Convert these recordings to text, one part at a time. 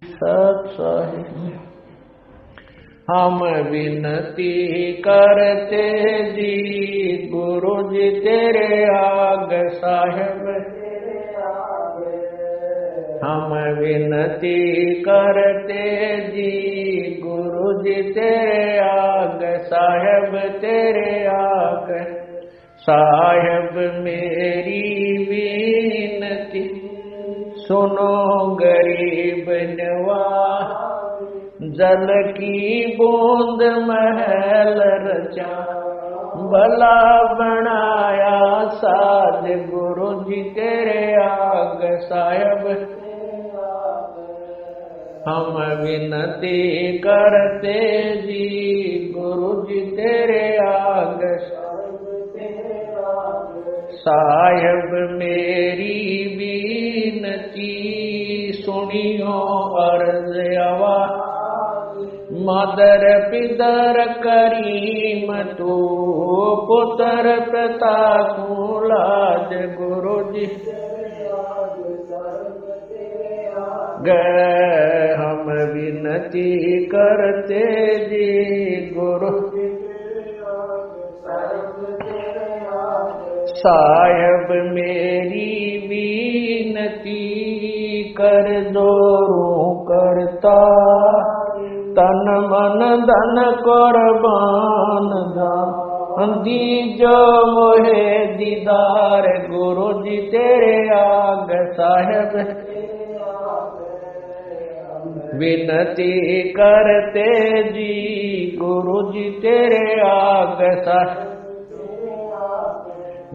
सत्साहिब हम विनती करते जी गुरु जी तेरे आग साहेब। हम विनती करते जी गुरु जी तेरे आग साहेब तेरे आग। साहेब मेरी विनती सुनो गरीब नवाज। जल की बूंद महल रचा भला बनाया साज गुरु जी तेरे आग साहेब। हम विनती करते जी गुरु जी तेरे आग साहेब मेरी विनती सुनियो अर्ज आवाज। मदर पितर करीम तू पुत्र पिता कुलाज गुरु जी गए। हम विनती करते जी गुरु साहेब मेरी विनती कर दो करता। तन मन धन कुर्बान दीजो मोहे दीदार गुरु जी तेरे आग साहेब। विनती करते जी गुरु जी तेरे आग साहेब।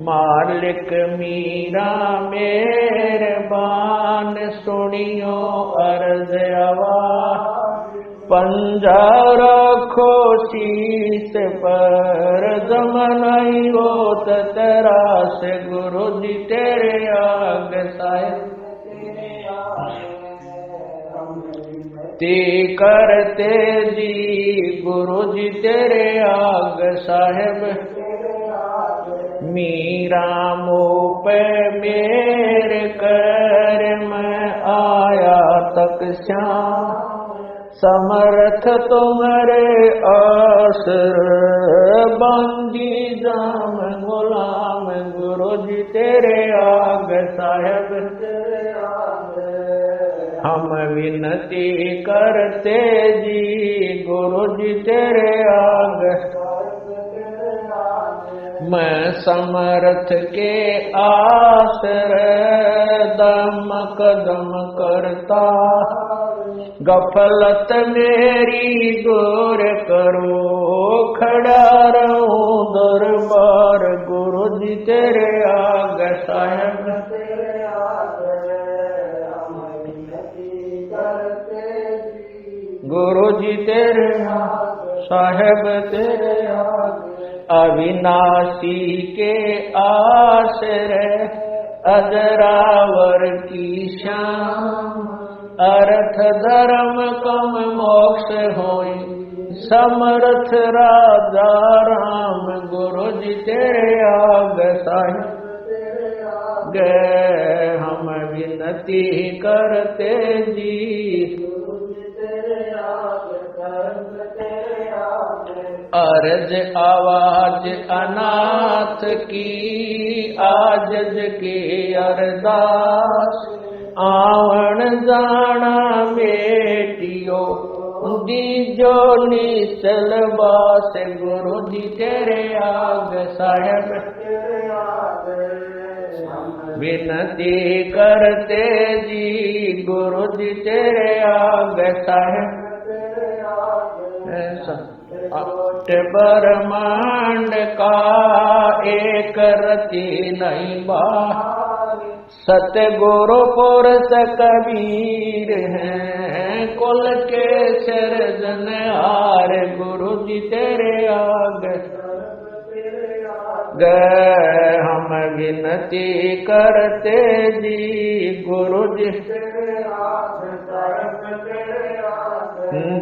मालिक मीरा मेहरबान सुनियो अर्ज आवाज। पंजा रखो शीस पर जमनाई होत तेरा से गुरु जी तेरे आग साहेब। ते करते जी गुरु जी तेरे आग साहेब। मीरा मुँह पे मेरे कर मैं आया तक श्याम। समर्थ तुम्हारे आसर बंदी जाम गुलाम गुरु जी तेरे आग साहेब। हम विनती करते जी गुरु जी तेरे आग। मैं समर्थ के आसर दम कदम करता। गफलत मेरी दूर करो खड़ा रहूं दरबार गुरु जी तेरे आग साहेब। गुरु जी तेरे आग साहेब तेरे आग। अविनाशी के आश्रय अजरावर की शान। अर्थ धर्म कम मोक्ष होई समर्थ राजा राम गुरु जी तेरे आग साहिब गए। हम विनती करते जी अर्ज आवाज अनाथ की आजज के अरदास। आवण जाना बेटियो दीजो निसल बास गुरु जी तेरे आग साहेब। विनती करते जी गुरु जी तेरे आग साहेब। ब्रह्मांड का एक रति नहीं बा। सतगुरु पुरुष कबीर हैं कुल के सिरजनहार गुरु जी तेरे आग गए। हम विनती करते जी गुरु जी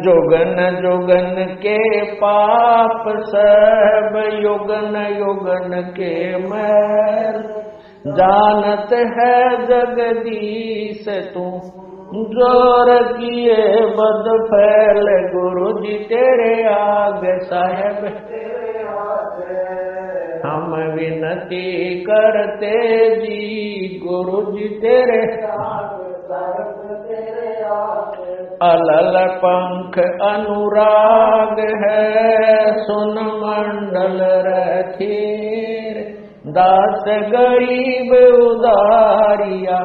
जुगन जुगन के पाप सब युगन युगन के मैल। जानत है जगदीश तू जोर किए बद फैल गुरु जी तेरे आगे साहेब हम विनती करते जी गुरु जी तेरे अलल पंख अनुराग है सुन मंडल रखीर दास गरीब उदारिया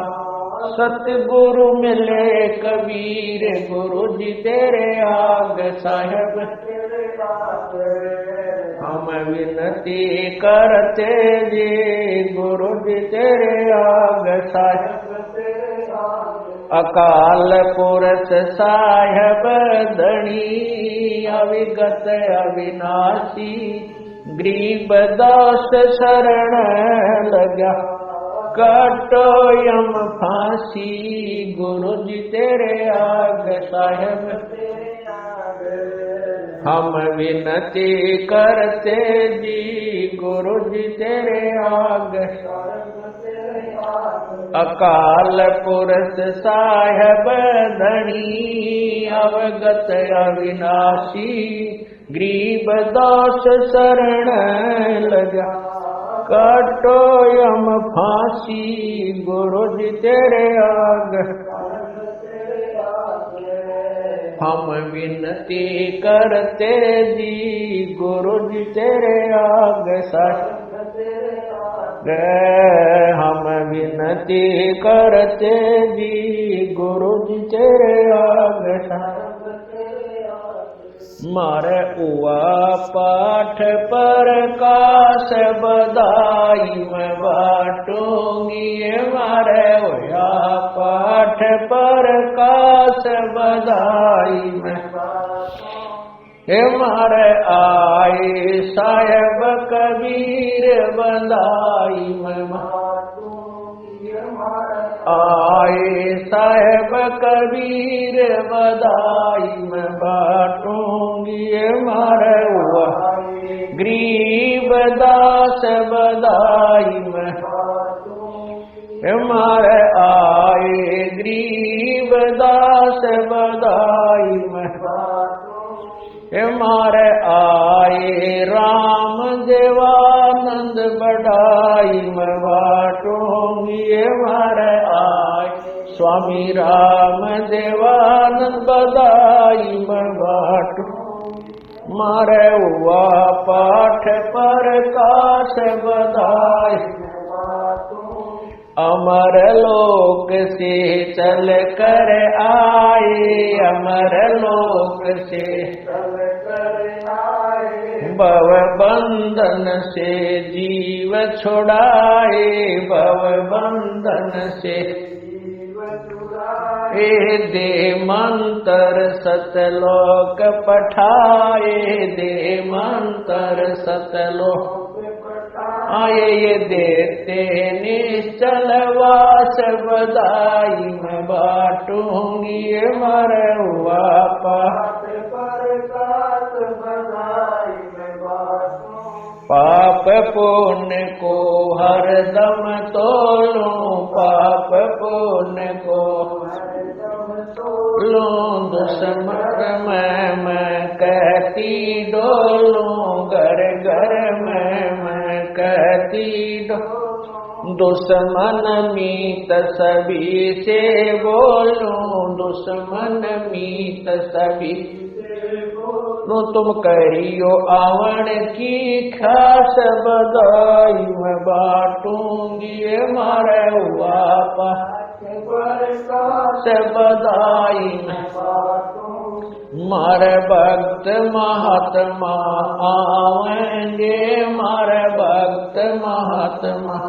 सतगुरु मिले कबीर गुरु जी तेरे आग साहेब हम विनती करते जी गुरु जी तेरे आग साहेब अकाल पुरष साहेब धनी अविगत अविनाशी गरीब दास शरण लगा काटो यम फांसी गुरु जी तेरे आग साहेब हम विनती करते जी गुरु जी तेरे आग अकाल पुरष साहेब धनी अवगत अविनाशी गरीब दास शरण लगा काटो यम फांसी गुरु जी तेरे आग हम विनती करते जी गुरु जी तेरे आग हम विनती करते जी गुरु जी तेरे आग मारे उआ पाठ पर काश बधाई मैं बाटूंगी मारे उआ पाठ पर काश बधाई मैं मारे आए साहेब कबीर बधाई मैं आए साहेब कबीर बधाई मैं बाटूंगी मारे हुआ गरीब दास बधाई मैं मारे आए गरीब दास बधाई मैं मारे आए राम देवानंद बढ़ाई मैं बाटूंगी मारे आए स्वामी राम देवानंद बधाई मैं बाटू मारे हुआ पाठ पर काश बधाई अमर लोक से चल कर आए अमर लोक से भव बंधन से जीव छुड़ाए भव बंधन से दे मंत्र सतलोक पठाए दे मंत्र सतलोक आए ये देते निश्चल वास बधाई मैं बाटूंगी मर हुआ पाप पुण्य को हरदम तोलूं पाप पुण्य को लूं दुश्मन मैं कहती डोलूं घर घर मैं कहती दुश्मन मीत सभी से बोलूं दुश्मन मीत सभी तुम करियो आवन की खास बधाई मैं बाटूंगी मारे हुआ पास बधाई मारे भक्त महात्मा आवेंगे मारे भक्त महात्मा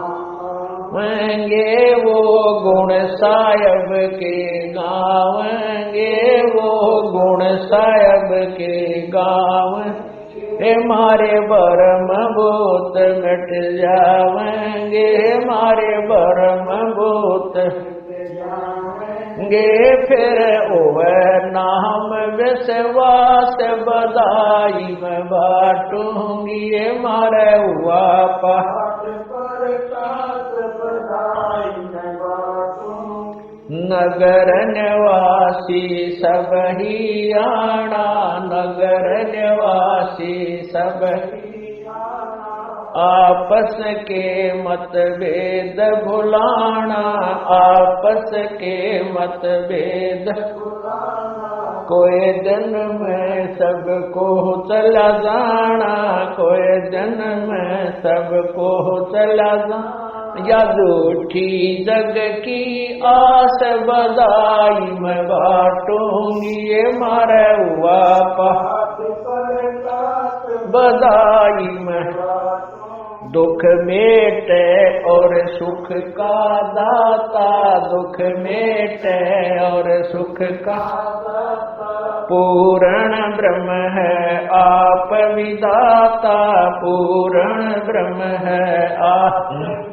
आवेंगे वो गुण साहेब के गावेंगे वो गुण साहेब के गाँव मारे बरम भूत मिट जावेंगे मारे बरम भूत गे फिर ओवे नाम विश्वास बधाई मैं बाटूंगी मारे हुआ पाठ नगर निवासी सब ही आना, नगर निवासी सब आपस के मतभेद भुलाना, आपस के मतभेद कोई दिन में सबको चला जाना, कोई दिन में सबको चला जाना। या झूठी जग की आस बधाई मैं बांटूंगी, ये मारा हुआ पाठ बधाई मैं। दुख मेटे और सुख का दाता, दुख मेटे और सुख का पूर्ण ब्रह्म है आप विदाता, पूर्ण ब्रह्म है आप।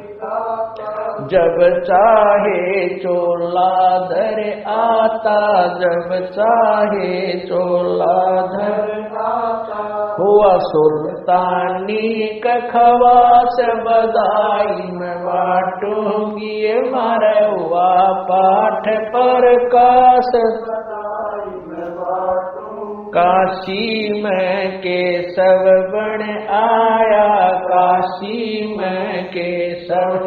जब चाहे चोला धर आता, जब चाहे चोला धर आता। हुआ सुल्तानी का खवास बधाई मैं बांटूंगी, ये मारा हुआ पाठ प्रकाश। काशी में केशव बन आया, काशी में केशव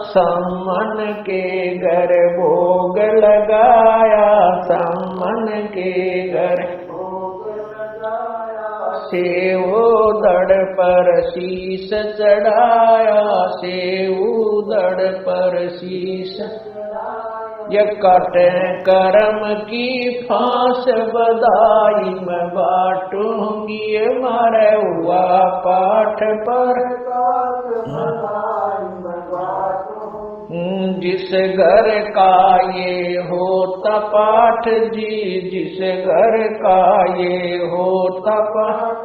सम्मन के घर भोग लगाया, सम्मन के घर सेवो दड़ पर शीश चढ़ाया, सेवो दड़ पर शीश। ये कटे कर्म की फांस बधाई मैं बांटूंगी, ये मारे हुआ पाठ पर। जिस घर का ये होता पाठ जी, जिस घर का ये होता पाठ,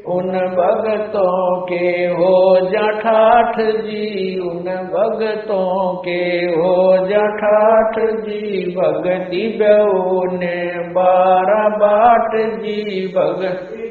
उन भगतों के हो जठाठ जी, उन भगतों के हो जठाठ जी। भगति बेऊ ने 12 बाट जी, भगति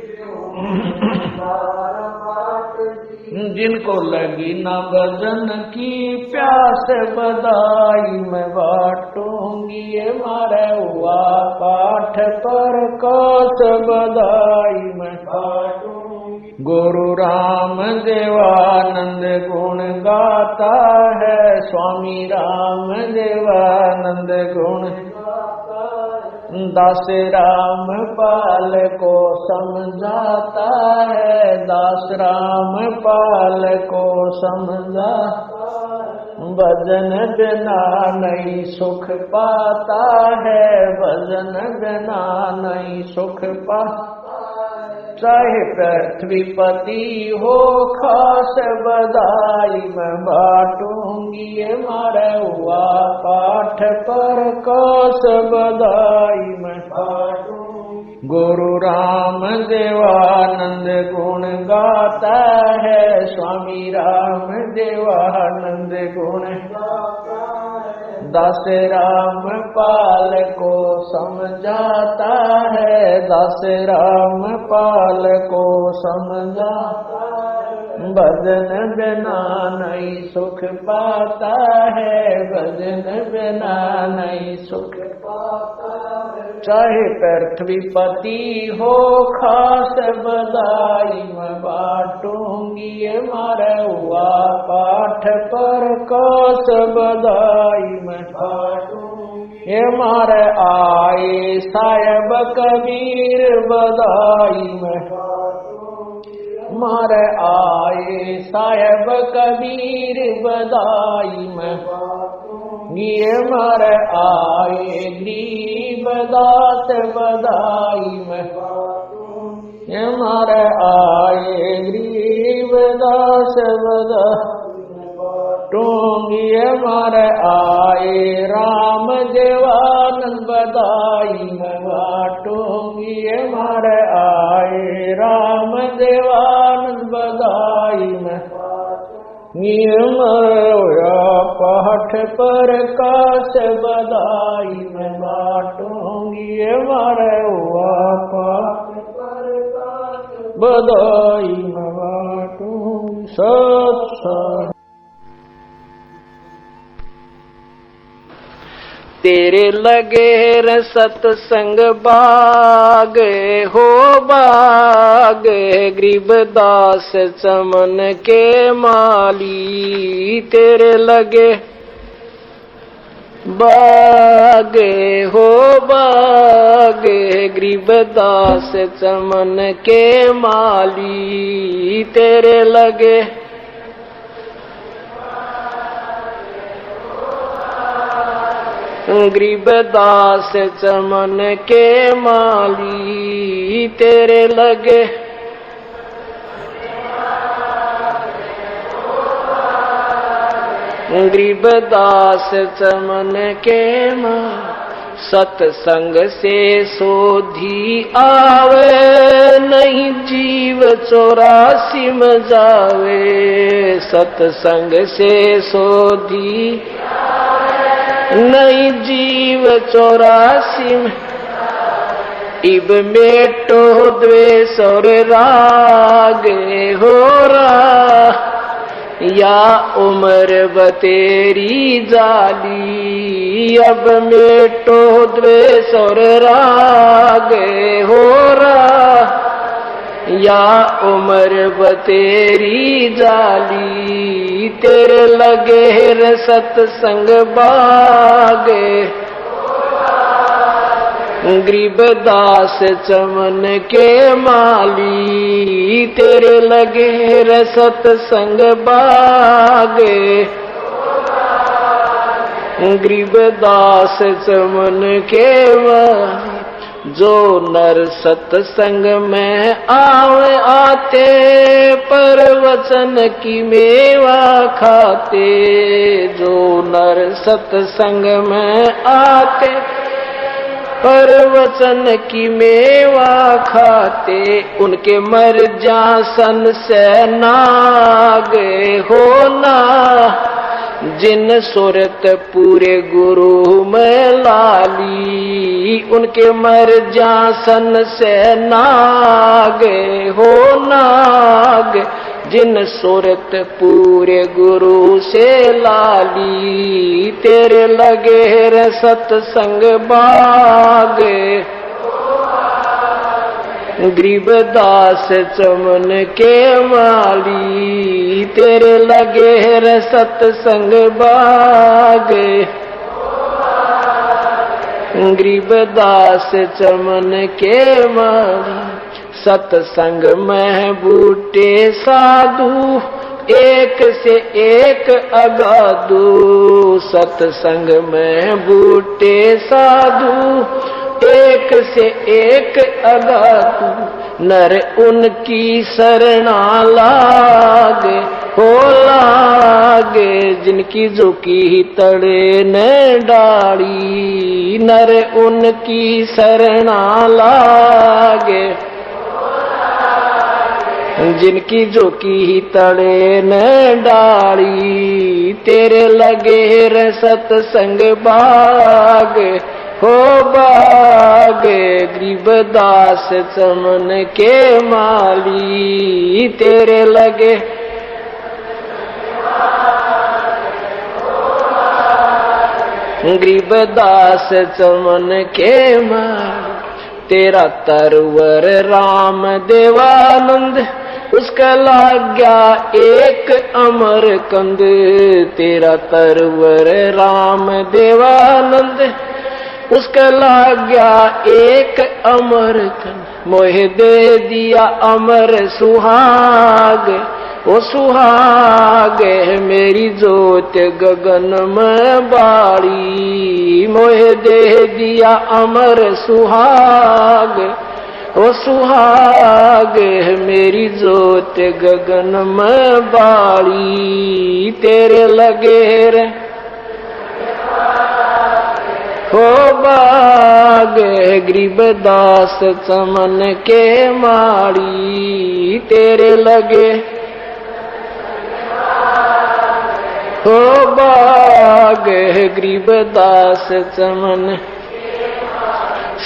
जिनको लगी न भजन की प्यास बधाई मैं बांटूंगी, ये मारा हुआ पाठ पर कौस बधाई मैं बांटूंगी। गुरु राम देवानंद गुण गाता है, स्वामी राम देवानंद गुण। दास राम पाल को समझाता है, दास राम पाल को समझा। भजन बिना नहीं सुख पाता है, भजन बिना नहीं सुख पाता। चाहे पृथ्वीपति हो खास बधाई मैं बांटूंगी, ये मारा हुआ पाठ पर कौस बधाई मैं बांटूंगी। गुरु राम देवानंद गुण गाता है, स्वामी राम देवानंद गुण गाता है। दास राम पाल को समझाता है, दास राम पाल को समझाता है। भजन बिना नहीं सुख पाता है, भजन बिना नहीं सुख पाता है। चाहे पृथ्वीपति हो खास बधाई मैं बांटूंगी, ये मारा हुआ पाठ पर कौस बधाई मैं बांटूंगी। ये मारे आए साहेब कबीर बधाई मैं मारे आए साहेब कबीर बधाई मैं। ये मारे आए गरीबदास बधाई मैं। ये मारे आए गरीबदास बधाई टूंगी। मारे आए राम देवानंद बधाई मैं बाटूंगी। मारे आए राम देवानंद बधाई मैं। होया पाठ पर काश बधाई मैं बाटूंगी। मारे हुआ पाठ पर काश बधाई मैं बाटूंगी। सत तेरे लगे रे सतसंग बाग हो बाग, गरीबदास चमन के माली तेरे लगे बागे हो बागे, गरीबदास चमन के माली तेरे लगे गरीबदास चमन के माली तेरे लगे गरीबदास चमन के माली। सतसंग से सोधी आवे नहीं जीव 84 में जावे, सतसंग से सोधी नहीं जीव 84 में। इब मेटो द्वेष और राग हो रहा, या उम्र बतेरी जाली। अब मेटो द्वेष और राग हो रहा, या उम्र बतेरी जाली तेरे लगे रे सतसंग बाग, गरीबदास चमन के माली तेरे लगे रे सतसंग बाग, गरीबदास चमन के माली। जो नर सत्संग में आवे आते, पर वचन की मेवा खाते। जो नर सत्संग में आते, पर वचन की मेवा खाते। उनके मर जासन से नागे होना, जिन सूरत पूरे गुरु में लाली। उनके मर जासन से नागे हो नाग, जिन सूरत पूरे गुरु से लाली तेरे लगे रे सतसंग बाग, गरीबदास चमन के माली तेरे लगे रे सतसंग बाग, गरीबदास चमन के माली। सतसंग में बूटे साधु, एक से एक अगाधु। सतसंग में बूटे साधु, एक से एक अगाधु। नर उनकी शरणा लागे हो लागे, जिनकी झुकी तड़े न डाली। नर उनकी शरणा लागे, जिनकी झोंकी तड़े न डाली तेरे लगे रे सतसंग बाग हो बाग, गरीबदास चमन के माली तेरे लगे गरीबदास चमन के माली। तेरा तरवर राम देवानंद, उसका लाग गया एक अमर कंद। तेरा तरवर राम देवानंद, उसका लाग गया एक अमर कंद। मोहे दे दिया अमर सुहाग, ओ सुहाग मेरी जोत गगन में बाड़ी। मोहे दे दिया अमर सुहाग, ओ सुहाग मेरी जोत गगन में बाड़ी तेरे लगे रे हो बाग, गरीबदास चमन के माड़ी तेरे लगे हो बाग, गरीबदास चमन।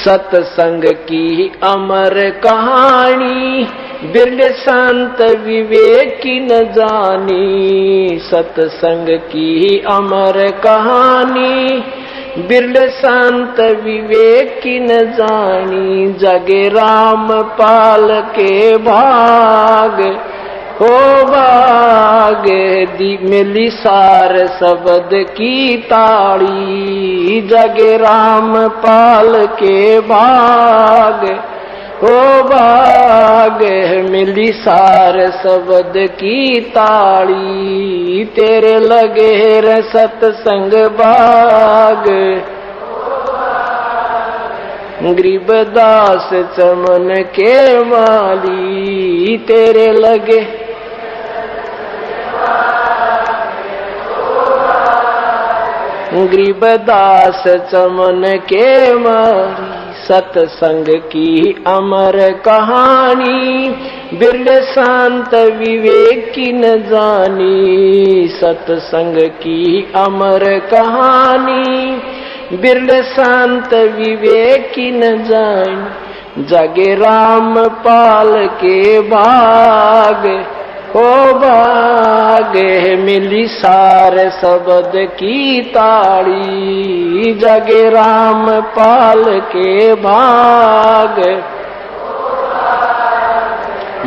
सतसंग की अमर कहानी, बिरले संत विवेकी न जानी। सतसंग की अमर कहानी, बिरले शांत विवेक की न जानी, जगे राम पाल के भाग हो भाग। दी मिली सार शब्द की ताड़ी, जगे राम पाल के भाग हो भाग। मिली सार शब्द की ताड़ी, तेरे लगे रे सत्संग बाग। गरीबदास चमन के माली, तेरे लगे गरीबदास चमन के माली। सत्संग की अमर कहानी, बिरले शांत विवेक की न जानी। सत्संग की अमर कहानी, बिरले शांत विवेक की न जानी। जगे राम पाल के भाग हो भाग। मिली सार शब्द की ताड़ी, जगे राम पाल के भाग।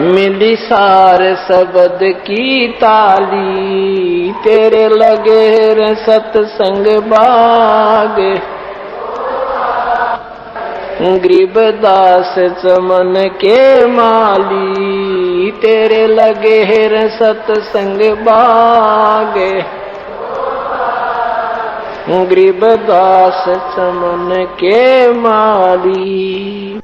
मिली सार शब्द की ताली, तेरे लगे रे सत्संग बाग। गरीबदास चमन के माली, तेरे लगे रे सत्संग बाग। गरीबदास चमन के माली।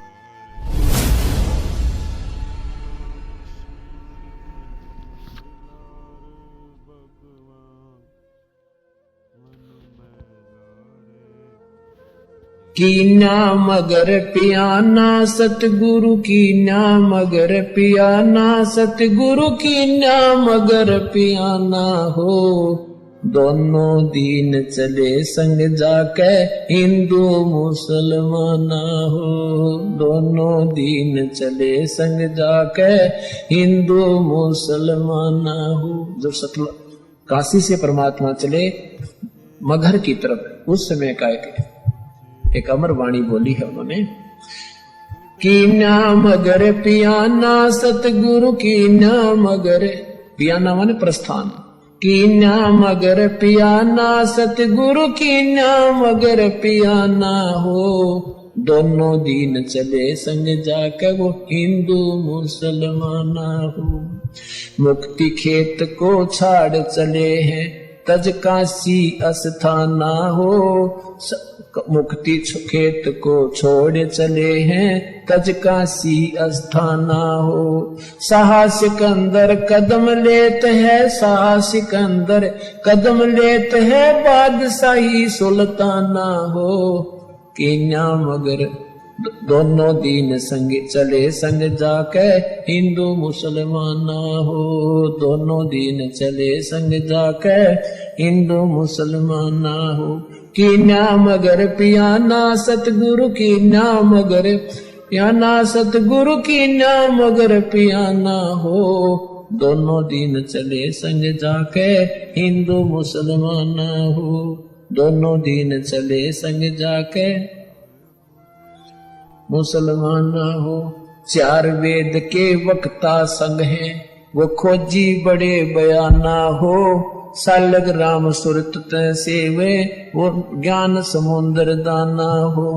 कीन्या मगर पियाना सतगुरु कीन्या मगर पियाना सतगुरु कीन्या मगर पियाना हो। दोनों दीन चले संग जाके हिंदू मुसलमाना हो। दोनों दीन चले संग जाके हिंदू मुसलमाना हो। जब सतल काशी से परमात्मा चले मगहर की तरफ, उस समय का एक अमर वाणी बोली है उन्होंने। कीन्या मगर पियाना सतगुरु कीन्या मगर, पियाना माने प्रस्थान। कीन्या मगर पियाना सतगुरु कीन्या मगर पियाना हो। दोनों दीन चले संग जाकर वो हिंदू मुसलमाना हो। मुक्ति खेत को छाड़ चले हैं तज काशी अस्थाना हो। मुक्ति खेत को छोड़ चले हैं तज काशी अस्थाना हो। साहसिक अंदर कदम लेत है, साहसिक अंदर कदम लेत है बादशाही सुल्ताना हो। कीन्या मगर दोनों दीन संग चले संग जाके हिंदू मुसलमाना हो। दोनों दीन चले संग जाके हिंदू मुसलमाना हो। कीन्या मगर पियाना सतगुरु कीन्या मगर पियाना सतगुरु कीन्या मगर पियाना हो। दोनों दीन चले संग जाके हिंदू मुसलमाना हो। दोनों दीन चले संग जाके मुसलमाना हो। चार वेद के वक्ता संग हैं वो खोजी बड़े बयाना हो। सालग राम सुरत सेवे वो ज्ञान समुद्र दाना हो।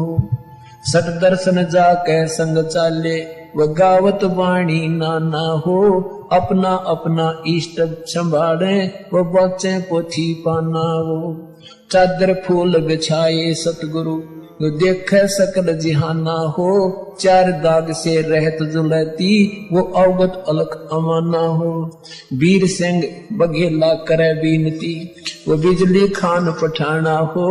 सट दर्शन जाके संग चाले वो गावत वाणी नाना हो। अपना अपना इष्ट संभाले वो बचे पोथी पाना हो। चादर फूल बिछाए सतगुरु जो देख सकल जिहाना हो। चार दाग से रहत जुलती वो अवगत अलख अमाना हो। वीर सिंह बघेला करे बीनती वो बिजली खान पठाना हो।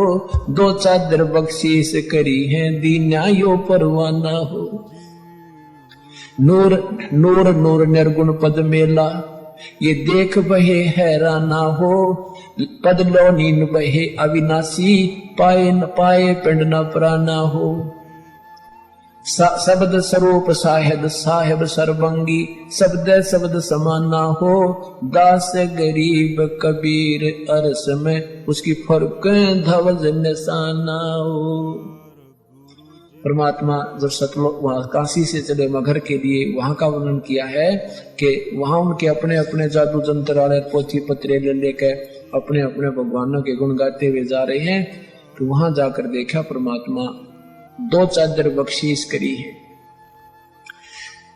दो चादर बख्शीश करी है दीन्या यो परवाना हो। नूर नूर नूर निर्गुण पद मेला ये देख बहे हैराना हो। पद लो नीन बहे अविनाशी पाए न पाए पिंड न प्राना हो। शब्द स्वरूप साहेब साहेब सर्वंगी, शब्द शब्द समाना हो, दास गरीब कबीर अरस में उसकी फर्क धवज निशाना हो। परमात्मा जब सतलोक वहां काशी से चले मगहर के लिए, वहां का वर्णन किया है कि वहां उनके अपने अपने जादू जंत्र वाले पोथी पत्रे ले लेकर अपने अपने भगवानों के गुण गाते हुए जा रहे हैं। तो वहां जाकर देखा परमात्मा 2 चादर बख्शीश करी है,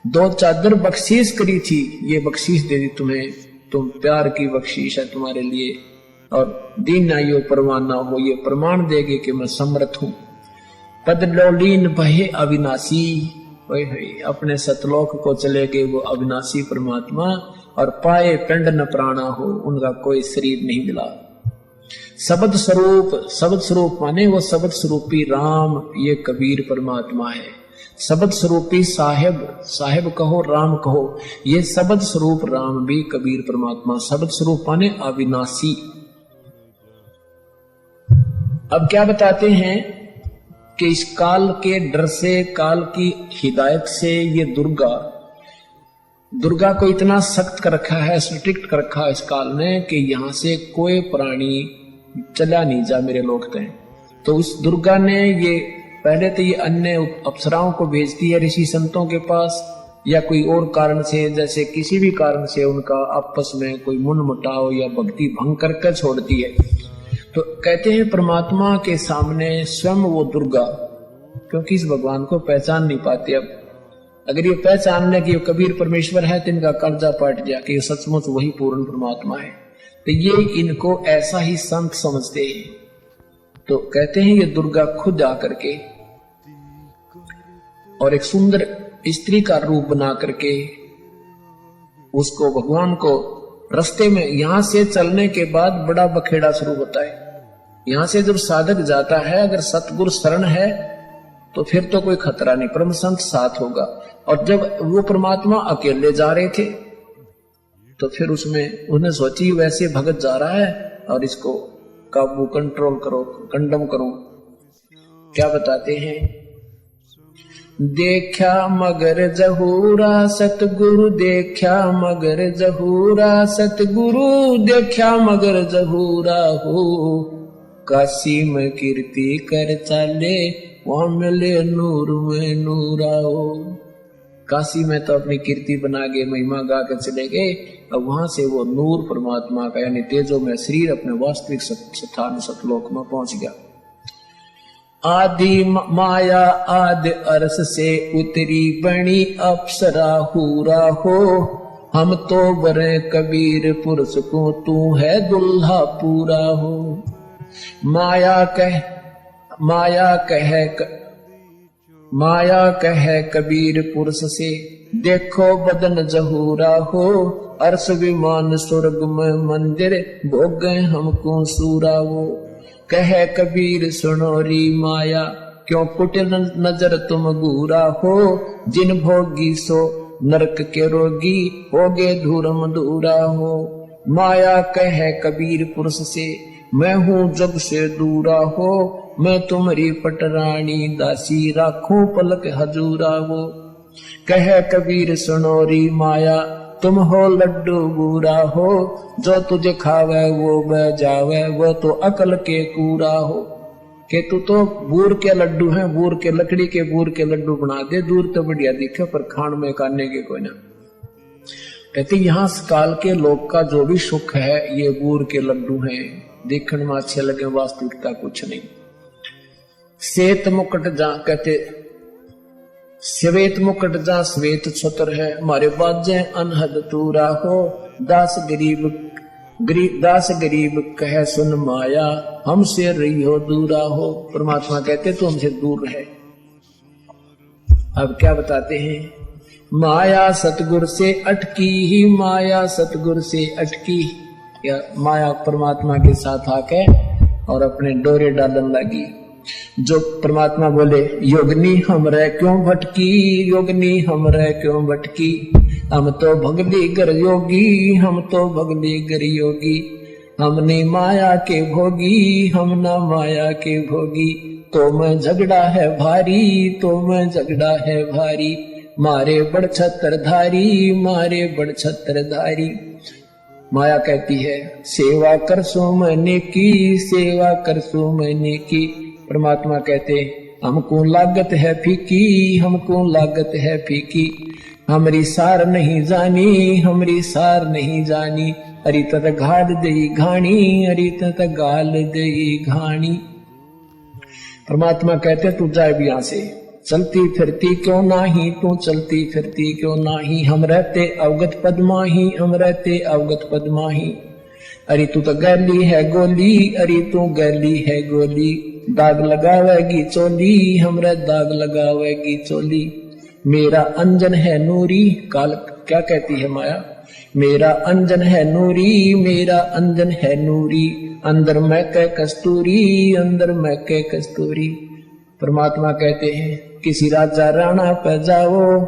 2 चादर बख्शीश करी थी, ये बख्शीश दे दी तुम्हें, तुम प्यार की बख्शीश है तुम्हारे लिए, और दीन आयो परवाना हो, ये प्रमाण देगे कि मैं समर्थ हूं। पद लोलीन भये अविनाशी, अपने सतलोक को चले गए वो अविनाशी परमात्मा, और पाए पिंड न प्राणा हो, उनका कोई शरीर नहीं मिला। शब्द स्वरूप, शब्द स्वरूप माने वो शब्द स्वरूपी राम, ये कबीर परमात्मा है। शब्द स्वरूपी साहेब, साहेब कहो राम कहो, ये शब्द स्वरूप राम भी कबीर परमात्मा। शब्द स्वरूप माने अविनाशी। अब क्या बताते हैं कि इस काल के डर से, काल की हिदायत से ये दुर्गा को इतना सख्त कर रखा है, स्ट्रिक्ट कर रखा है इस काल ने कि यहां से कोई प्राणी चला नहीं जा मेरे लोग तय। तो उस दुर्गा ने ये पहले तो ये अन्य अप्सराओं को भेजती है ऋषि संतों के पास, या कोई और कारण से, जैसे किसी भी कारण से उनका आपस में कोई मनमुटाव या भक्ति भंग करके छोड़ती है। तो कहते हैं परमात्मा के सामने स्वयं वो दुर्गा, क्योंकि इस भगवान को पहचान नहीं पाते। अब अगर ये पहचान ले कि ये कबीर परमेश्वर है तो इनका कर्जा पट गया कि ये सचमुच वही पूर्ण परमात्मा है, तो ये इनको ऐसा ही संत समझते हैं। तो कहते हैं ये दुर्गा खुद आकर के और एक सुंदर स्त्री का रूप बना करके उसको, भगवान को रास्ते में, यहां से चलने के बाद बड़ा बखेड़ा शुरू होता है। यहां से जब साधक जाता है, अगर सतगुरु शरण है तो फिर तो कोई खतरा नहीं, परम संत साथ होगा। और जब वो परमात्मा अकेले जा रहे थे तो फिर उसमें उन्हें सोची वैसे भगत जा रहा है और इसको काबू, कंट्रोल करो, कंडम करो। क्या बताते हैं, देखा मगर जहूरा सतगुरु, देखा मगर जहूरा सतगुरु, देखा मगर जहूरा हो, काशी में कीर्ति कर चाले, वहां मिले नूर में नूरा हो। काशी में तो अपनी कीर्ति बना के महिमा गा के चले गए, अब वहां से वो नूर परमात्मा का यानी तेजो में शरीर अपने वास्तविक स्थान सतलोक में पहुंच गया। आदि माया आदि अरस से उतरी बनी अप्सरा हूरा हो, हम तो बरे कबीर पुरुष को, तू है दुल्हा पूरा हो। माया कहे कबीर पुरुष से, देखो बदन जहूरा हो, अर्श विमान स्वर्ग में मंदिर, भोग गए हमको सूरा वो। कहे कबीर सुनोरी माया, क्यों कुटिल नजर तुम घूरा हो, जिन भोगी सो नरक के रोगी, होगे धूरम दूरा हो। माया कहे कबीर पुरुष से, मैं हूँ जग से दूरा हो, मैं तुम्हारी पटरानी दासी, राखूं पलक हजूरा वो। कहे कबीर सुनोरी माया, तुम हो लड्डू बूरा हो, जो तुझे खावे वो बह जावे, वो तो अकल के कूरा हो। कि तू तो बूर के लड्डू हैं, बूर के लकड़ी के बूर के लड्डू बना दे, दूर तो बढ़िया दिखे पर खान में काटने के कोई ना। कहते यहाँ काल के लोग का जो भी सुख है ये बूर के लड्डू हैं, देखने में अच्छे लगे, वास्तविकता कुछ नहीं। श्वेत मुकुट जा, कहते श्वेत मुकुट जा श्वेत छत्र है, हमारे बाजे अनहद तूरा हो, दास गरीब कहे सुन माया, हमसे रही हो दूरा हो। परमात्मा कहते तो हमसे दूर रहे। अब क्या बताते हैं, माया सतगुर से अटकी ही, माया सतगुर से अटकी, या माया परमात्मा के साथ आके और अपने डोरे डालने लगी। जो परमात्मा बोले योगनी हमरे क्यों भटकी, योगनी हमरे क्यों भटकी, हम तो भगली गर योगी, हम तो भगली गर योगी। हम नहीं माया के भोगी, हम ना माया के भोगी। तो मैं झगड़ा है भारी, तो मैं झगड़ा है भारी। मारे बड़ छत्रधारी, मारे बड़ छत्रधारी। माया कहती है सेवा कर सो मैंने की, सेवा कर सो मैंने की। परमात्मा कहते हमको लागत है फीकी, हमको लागत है फीकी। हमरी सार नहीं जानी, हमरी सार नहीं जानी। अरी तत घाल दई घाणी, अरी तत गाल दई घाणी। परमात्मा कहते तू जाए भी यहां से, चलती फिरती क्यों नाही, तू चलती फिरती क्यों नाही। हम रहते अवगत पद्माही, हम रहते अवगत पद्माही। अरे तू तो गैली है गोली, अरे तू गैली है गोली। दाग लगावेगी चोली, हमरा दाग लगावेगी चोली। मेरा अंजन है नूरी, काल क्या कहती है माया, मेरा अंजन है नूरी, मेरा अंजन है नूरी। अंदर मैं कह कस्तूरी, अंदर मैं कह कस्तूरी। परमात्मा कहते हैं किसी राजा राणा पे जाओ,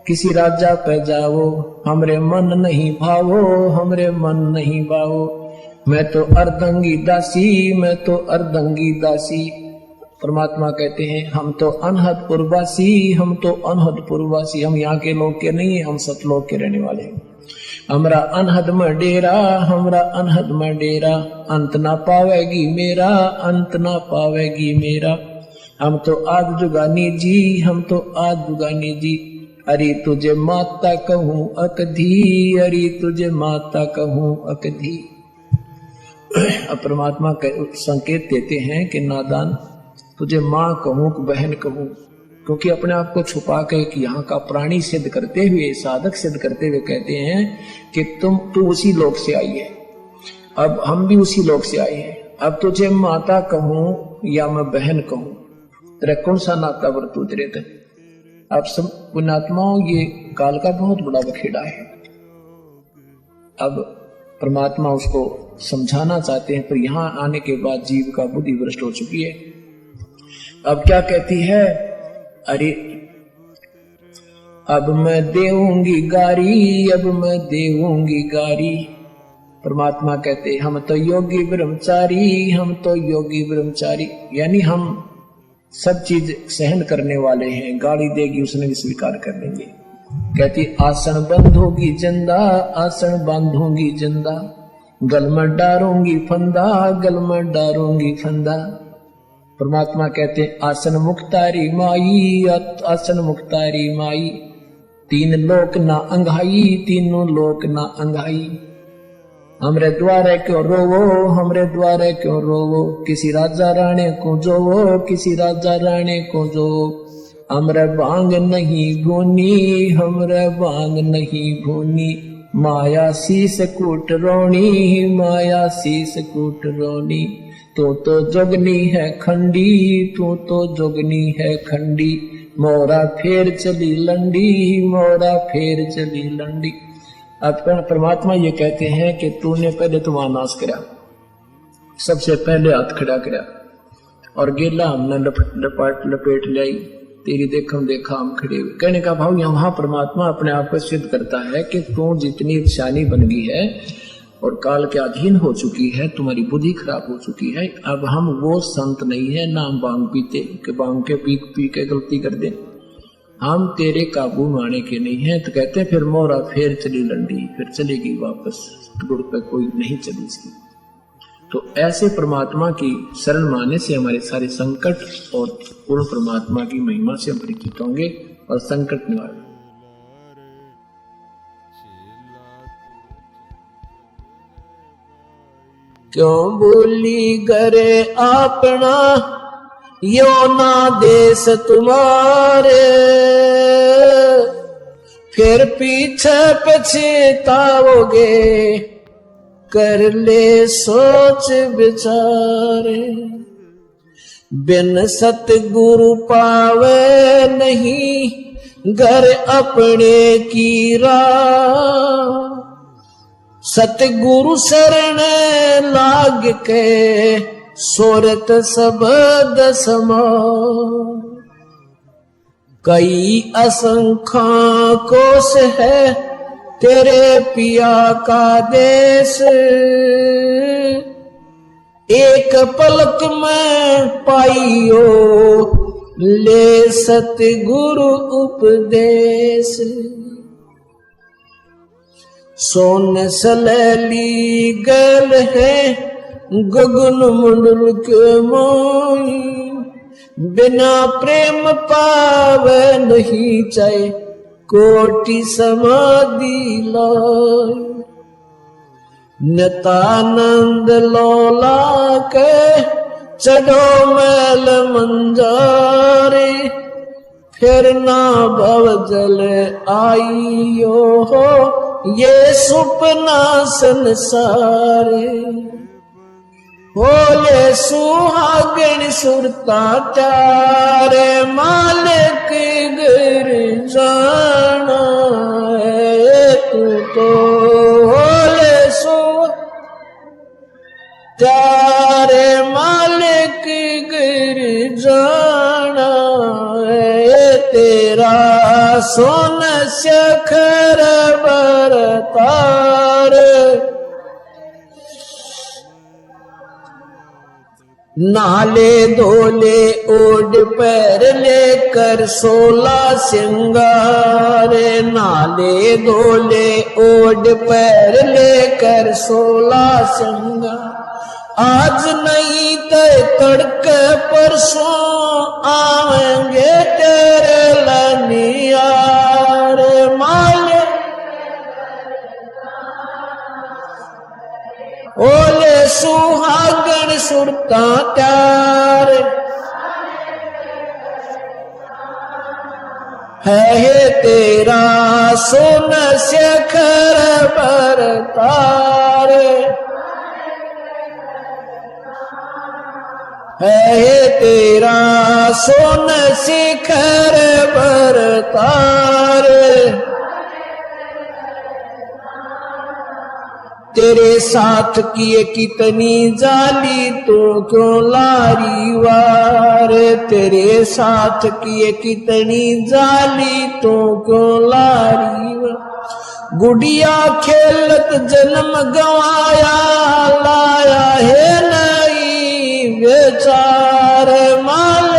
किसी राजा पे जाओ। हमरे मन नहीं भावो, हमरे मन नहीं भावो। मैं तो अर्धंगी दासी, मैं तो अर्धंगी दासी। परमात्मा कहते हैं हम तो अनहदपुरवासी, हम तो अनहदपुरवासी। हम यहाँ के लोग के नहीं है, हम सतलोक के रहने वाले हैं। हमरा अनहद में डेरा, हमरा अनहद में डेरा। अंत ना पावेगी मेरा, अंत ना पावेगी मेरा। हम तो आज जुगानी जी, हम तो आज जुगानी जी। अरे तुझे माता कहूँ अकधी, अरे तुझे माता कहूँ अकधी। अब परमात्मा संकेत देते हैं कि नादान तुझे माँ कहूँ कि बहन कहूँ, क्योंकि अपने आप को छुपा के कि यहाँ का प्राणी सिद्ध करते हुए, साधक सिद्ध करते हुए कहते हैं कि तू उसी लोक से आई है। अब हम भी उसी लोक से आए हैं। अब तुझे माता कहूँ या मैं बहन कहूँ, तेरा कौन सा नाता वर्तू तेरे तक। अब सब पुण्यात्माओं ये काल का बहुत बड़ा बखेड़ा है। अब परमात्मा उसको समझाना चाहते हैं, पर यहाँ आने के बाद जीव का बुद्धि भ्रष्ट हो चुकी है। अब क्या कहती है, अरे अब मैं देऊंगी गारी, अब मैं देऊंगी गारी। परमात्मा कहते हम तो योगी ब्रह्मचारी, हम तो योगी ब्रह्मचारी। यानी हम सब चीज सहन करने वाले हैं। गाली देगी उसने भी स्वीकार कर लेंगे। कहती आसन बंधोगी जिंदा, आसन बांधूंगी जिंदा। गल में डारूंगी फंदा, गल में डारूंगी फंदा। परमात्मा कहते आसन मुक्तारी माई, आसन मुक्तारी माई। तीन लोक ना अंघाई, तीनों लोक ना अंघाई। हमरे द्वारे क्यों रोवो, हमरे द्वारे क्यों रोवो। किसी राजा राणे को जोवो, किसी राजा राणे को जो। हमरे भांग नहीं भूनी, हमरे भांग नहीं भूनी। माया शीस कूट रोणी, माया शीस कूट रोणी। तो जोगनी है खंडी, तो जोगनी है खंडी। मोरा फेर चली लंडी, मोरा फेर चली लंडी। अब परमात्मा ये कहते हैं कि तूने पहले तो वहां नाश करा, सबसे पहले हाथ खड़ा करा और गेला हमने लपेट लाई। तेरी देखम देखा हम खड़े हुए। कहने का भाव यहाँ परमात्मा अपने आप को सिद्ध करता है कि तू जितनी शानी बन गई है और काल के अधीन हो चुकी है, तुम्हारी बुद्धि खराब हो चुकी है। अब हम वो संत नहीं है ना हम भांग पीते कि भांग के पी के गलती कर दे। हम तेरे काबू में आने के नहीं है। तो कहते फिर मोरा फेर चली लंडी, फिर चलेगी वापस, गुड़ पे कोई नहीं चली इसकी। तो ऐसे परमात्मा की शरण माने से हमारे सारे संकट और पूर्ण परमात्मा की महिमा से हम परिचित होंगे और संकट निवारण। क्यों भूली करे अपना, यो ना देश तुम्हारे। फिर पीछे पछताओगे, कर ले सोच विचारे। बिन सतगुरु पावे नहीं, घर अपने की राह। सतगुरु शरण लाग के, सोरत सबद समा। कई असंख्या कोश है, तेरे पिया का देश एक पलक में पाइयो, ले सतगुरु उपदेश। सोन सलैली गल है गगन मंडल के मोई, बिना प्रेम पावे नहीं चाहे कोटि समाधि लाई। नितानंद लोला के चढ़ो मैल मंजारे, फिर ना भव जल आइयो हो ये सुपना संसारे। बोले सुहागन सुरता चारे, मालिक गिर जाना है तू तो। बोले सु चारे, मालिक गिर जाना है तेरा। सोन शखर बरतार, नाले धोले ओढ़ पैर लेकर 16 सिंगार। नाले धोले ओढ़ पैर लेकर 16 सिंगार। आज नहीं तय तड़के परसों आएंगे तेरे लनियार। माले ओले सुहागन सुरता त्यार, है तेरा सोन शेखर बरतार। है तेरा सोन शिखर बरतार। तेरे साथ किए कितनी जाली तू क्यों लारी वार। तेरे साथ किए कितनी जाली तू क्यों लारी वार। गुड़िया खेलत जन्म गवाया, लाया है नई बेचार। माल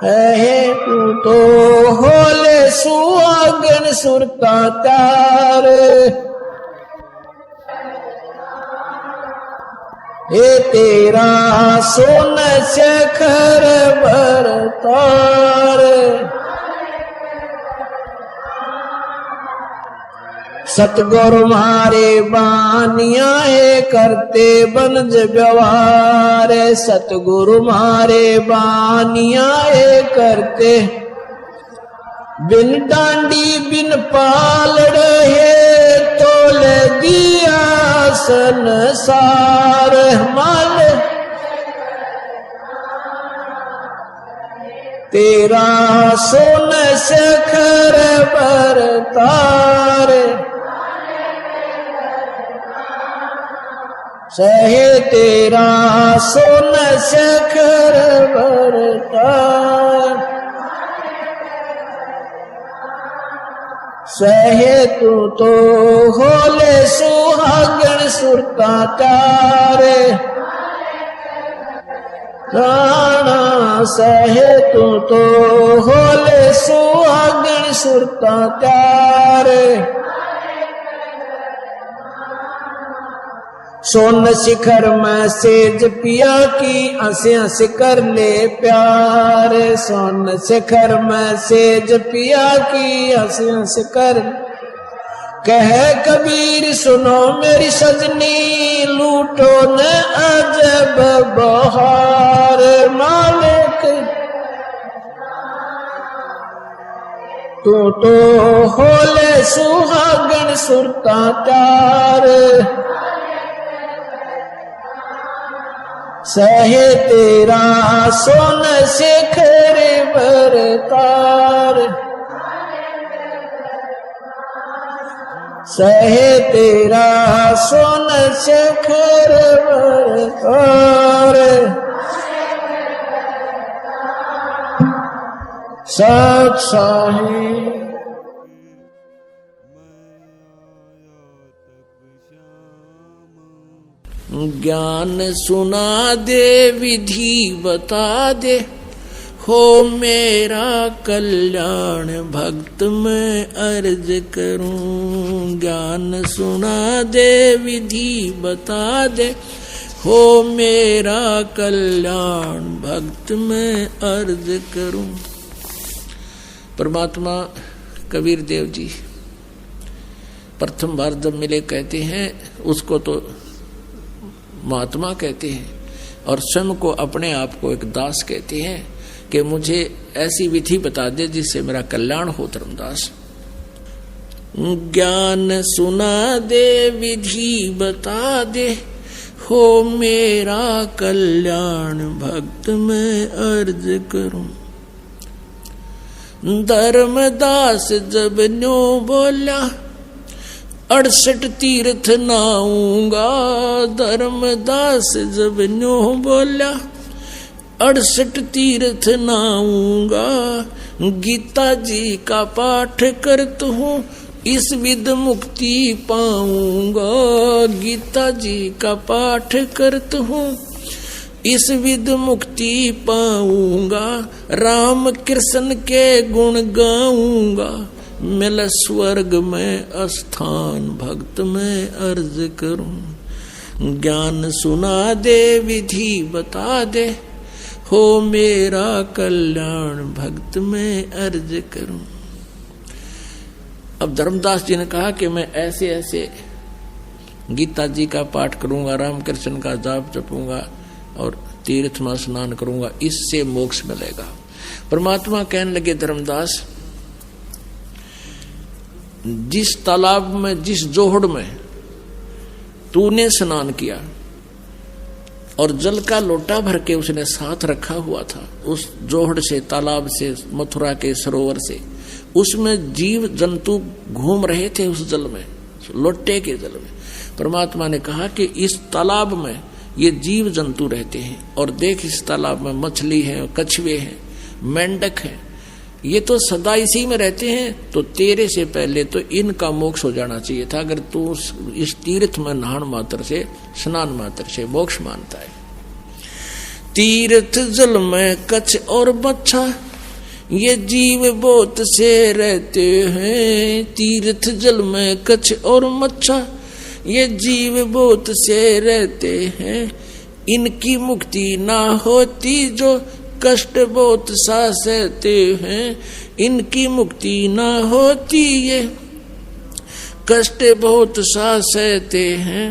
है तू तो होले सुहागन सुरता तार। हे तेरा सोन शेखर बरतार। सतगुरु मारे बानिया है करते बनज व्यवहार। सतगुरु मारे बानिया है करते बिन डांडी बिन पालड़ है तोल दिया संसार। माल तेरा सोन शेखर बरतार। सहे तेरा सोन शेखर बरतार। सहे तू तो होले सुहागन सुरता तार। राणा सहे तू तो होले सुहागन सुरता तार। सोन शिखर में सेज पिया की हंस हंस कर ले प्यार। सोन शिखर में सेज पिया की हंस हंस कर। कह कबीर सुनो मेरी सजनी लूटो न अजब बहार। मालिक तू तो होले सुहागन सुरता तार। सहे तेरा सोन शेखर बरतार। सहे तेरा सोन शेखर बरतार। सत साहे ज्ञान सुना दे विधि बता दे, हो मेरा कल्याण भक्त मैं अर्ज करूं। ज्ञान सुना दे विधि बता दे, हो मेरा कल्याण भक्त मैं अर्ज करूं। परमात्मा कबीर देव जी प्रथम बार जब मिले कहते हैं, उसको तो महात्मा कहते हैं और स्वयं को अपने आप को एक दास कहते हैं कि मुझे ऐसी विधि बता दे जिससे मेरा कल्याण हो धर्मदास। ज्ञान सुना दे विधि बता दे, हो मेरा कल्याण भक्त मैं अर्ज करूं। धर्मदास जब न्यो बोला, 68 तीर्थ नाऊंगा। धर्मदास जब न्यो बोला, 68 तीर्थ नाऊंगा। गीता जी का पाठ करत हूँ, इस विद मुक्ति पाऊंगा। गीता जी का पाठ करत हूँ, इस विद मुक्ति पाऊंगा। राम कृष्ण के गुण गाऊंगा, मिल स्वर्ग में स्थान भक्त में अर्ज करूं। ज्ञान सुना दे विधि बता दे, हो मेरा कल्याण भक्त में अर्ज करूं। अब धर्मदास जी ने कहा कि मैं ऐसे ऐसे गीता जी का पाठ करूंगा, राम कृष्ण का जाप जपूंगा और तीर्थ में स्नान करूंगा, इससे मोक्ष मिलेगा। परमात्मा कहने लगे, धर्मदास जिस तालाब में, जिस जोहड़ में तूने स्नान किया और जल का लोटा भर के उसने साथ रखा हुआ था, उस जोहड़ से, तालाब से, मथुरा के सरोवर से, उसमें जीव जंतु घूम रहे थे उस जल में, लोटे के जल में। परमात्मा ने कहा कि इस तालाब में ये जीव जंतु रहते हैं और देख इस तालाब में मछली है, कछुए हैं, मेंढक हैं, ये तो सदा इसी में रहते हैं। तो तेरे से पहले तो इनका मोक्ष हो जाना चाहिए था, अगर तू इस तीर्थ में नहान मात्र से, स्नान मात्र से मोक्ष मानता है। तीर्थ जल में कछ और बच्छा, ये जीव बहुत से रहते हैं। तीर्थ जल में कछ और मच्छा, ये जीव बहुत से रहते हैं। इनकी मुक्ति ना होती जो कष्ट बहुत सा सहते हैं। इनकी मुक्ति ना होती ये कष्ट बहुत सा सहते हैं।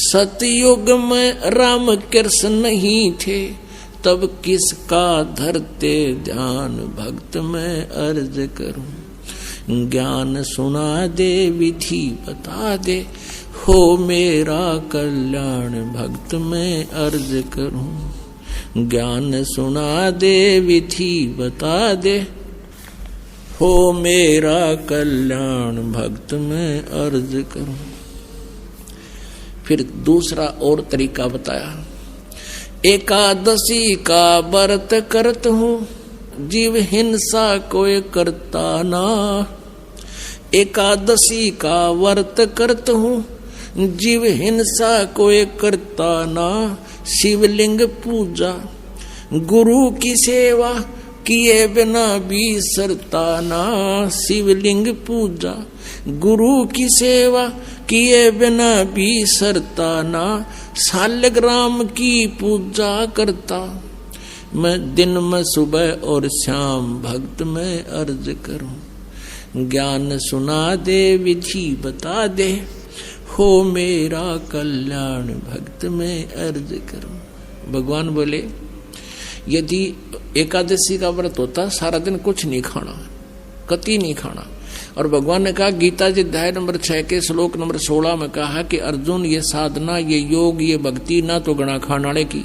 सतयुग में राम कृष्ण नहीं थे, तब किसका धरते ध्यान भक्त में अर्ज करूं। ज्ञान सुना दे विधि बता दे, हो मेरा कल्याण भक्त में अर्ज करूं। ज्ञान सुना दे विधि बता दे, हो मेरा कल्याण भक्त में अर्ज करूं। फिर दूसरा और तरीका बताया, एकादशी का व्रत करत हूँ, जीव हिंसा कोई करता ना। एकादशी का व्रत करत हूँ, जीव हिंसा कोई करता ना। शिवलिंग पूजा गुरु की सेवा किए बिना बिसरता ना। शिवलिंग पूजा गुरु की सेवा किए बिना बिसरता ना। शालग्राम की पूजा करता मैं, दिन में सुबह और शाम भक्त में अर्ज करूं। ज्ञान सुना दे विधि बता दे, हो मेरा कल्याण भक्त में अर्ज करूं। भगवान बोले, यदि एकादशी का व्रत होता सारा दिन कुछ नहीं खाना, कति नहीं खाना। और भगवान ने कहा, गीता जी अध्याय नंबर 6 के श्लोक नंबर 16 में कहा कि अर्जुन ये साधना, ये योग, ये भक्ति ना तो गणा खानाड़े की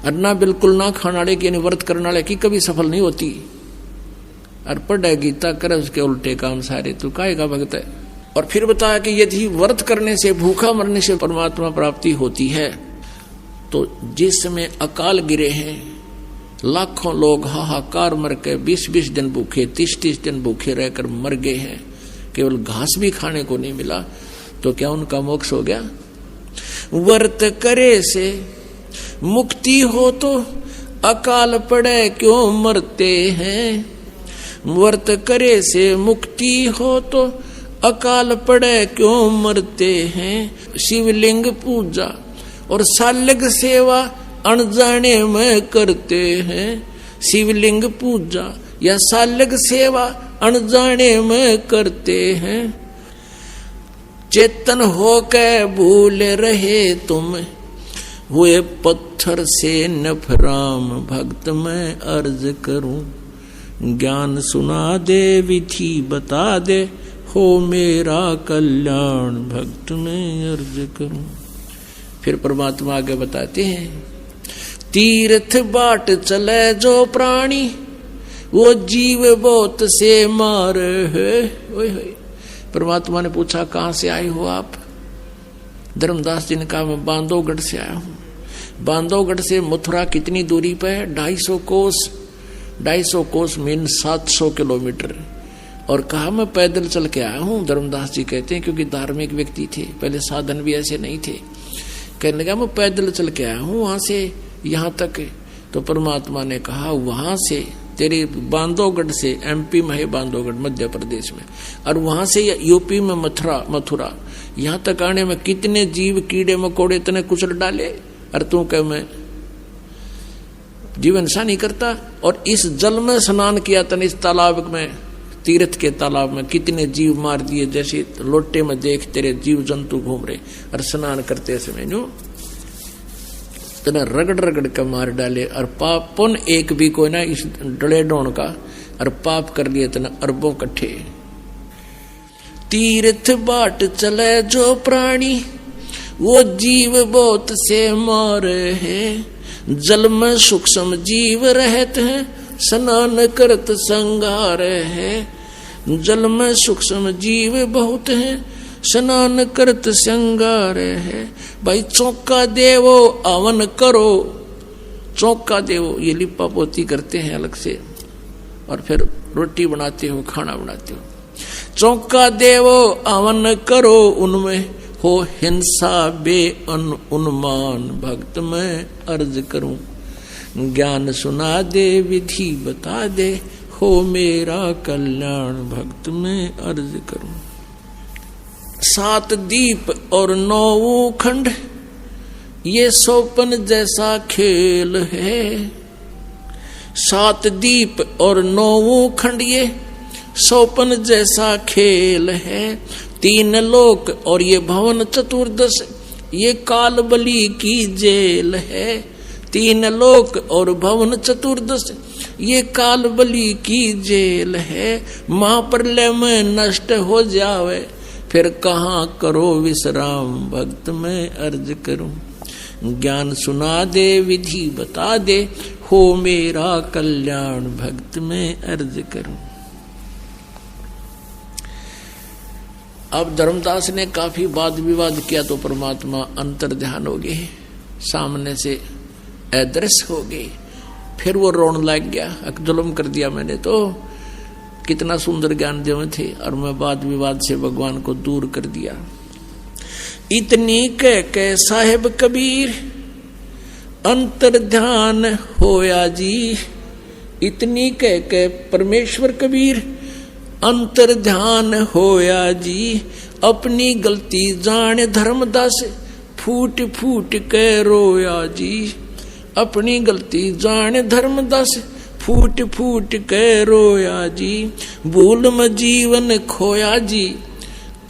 और ना बिल्कुल ना खानाड़े की, यानी व्रत करनाड़े की कभी सफल नहीं होती। और पढ़े गीता करे उसके उल्टे काम सारे, तू काहे का भक्त है। और फिर बताया कि यदि व्रत करने से, भूखा मरने से परमात्मा प्राप्ति होती है, तो जिस समय अकाल गिरे हैं, लाखों लोग हाहाकार मर के 20-20 दिन भूखे, 30-30 दिन भूखे रहकर मर गए हैं, केवल घास भी खाने को नहीं मिला, तो क्या उनका मोक्ष हो गया? व्रत करे से मुक्ति हो तो अकाल पड़े क्यों मरते हैं। व्रत करे से मुक्ति हो तो अकाल पड़े क्यों मरते हैं। शिवलिंग पूजा और सालग सेवा अनजाने में करते हैं। शिवलिंग पूजा या सालग सेवा अनजाने में करते हैं। चेतन होकर भूल रहे तुम हुए पत्थर से नफराम। भक्त मैं अर्ज करूं ज्ञान सुना दे विधि बता दे हो मेरा कल्याण। भक्त मैं अर्ज करूं। फिर परमात्मा आगे बताते हैं तीर्थ बाट चले जो प्राणी वो जीव बहुत से मार है। परमात्मा ने पूछा कहां से आए हो आप। धर्मदास जी ने कहा मैं बांधवगढ़ से आया हूं। बांधवगढ़ से मथुरा कितनी दूरी पर है। 250 कोस। 250 कोस मीन 700 किलोमीटर। और कहा मैं पैदल चल के आया हूं। धर्मदास जी कहते हैं क्योंकि धार्मिक व्यक्ति थे, पहले साधन भी ऐसे नहीं थे। कहने लगा मैं पैदल चल के आया हूं वहां से यहां तक। तो परमात्मा ने कहा वहां से तेरे बांधवगढ़ से, एमपी में है बांधवगढ़ मध्य प्रदेश में, और वहां से यूपी में मथुरा यहां तक आने में कितने जीव कीड़े मकोड़े तने कुचल डाले। और तू कह मैं जीवन सा नहीं करता। और इस जल में स्नान किया तने, इस तालाब में, तीर्थ के तालाब में कितने जीव मार दिए। जैसे लोटे में देख तेरे जीव जंतु घूम रहे और स्नान करते समय नो तना रगड़ रगड़ के मार डाले। और पाप पुन एक भी कोई ना इस डले डोन का, और पाप कर लिए तना अरबों कट्ठे। तीर्थ बाट चले जो प्राणी वो जीव बहुत से मारे हैं। जल में सूक्ष्म जीव रहते हैं स्नान करत संगार है। जल में सूक्ष्म जीव बहुत हैं स्नान करत संगार है। भाई चौका देवो अवन करो। चौका देवो ये लिपा पोती करते हैं अलग से, और फिर रोटी बनाते हो, खाना बनाते हो। चौका देवो अवन करो उनमें हो हिंसा बे उन्मान। भक्त मैं अर्ज करूं ज्ञान सुना दे विधि बता दे हो मेरा कल्याण। भक्त मैं अर्ज करूं। 7 दीप और 9 खंड ये सोपन जैसा खेल है। 7 दीप और 9 खंड ये सोपन जैसा खेल है। 3 लोक और ये भवन चतुर्दश ये काल बलि की जेल है। 3 लोक और भवन चतुर्दश ये काल बलि की जेल है। महाप्रलय में नष्ट हो जावे फिर कहाँ करो विश्राम। भक्त मैं अर्ज करूं ज्ञान सुना दे विधि बता दे हो मेरा कल्याण। भक्त मैं अर्ज करूं। अब धर्मदास ने काफी वाद विवाद किया तो परमात्मा अंतर ध्यान हो गए, सामने से अदृश्य हो गए। फिर वो रोने लग गया, जुल्म कर दिया मैंने तो, कितना सुंदर ज्ञान देव थे और मैं वाद विवाद से भगवान को दूर कर दिया। इतनी कह साहेब कबीर अंतर ध्यान होया जी। इतनी कह परमेश्वर कबीर अंतर ध्यान होया जी। अपनी गलती जान धर्मदास फूट फूट के रोया जी। अपनी गलती जान धर्मदास फूट फूट के रोया जी। भूल में जीवन खोया जी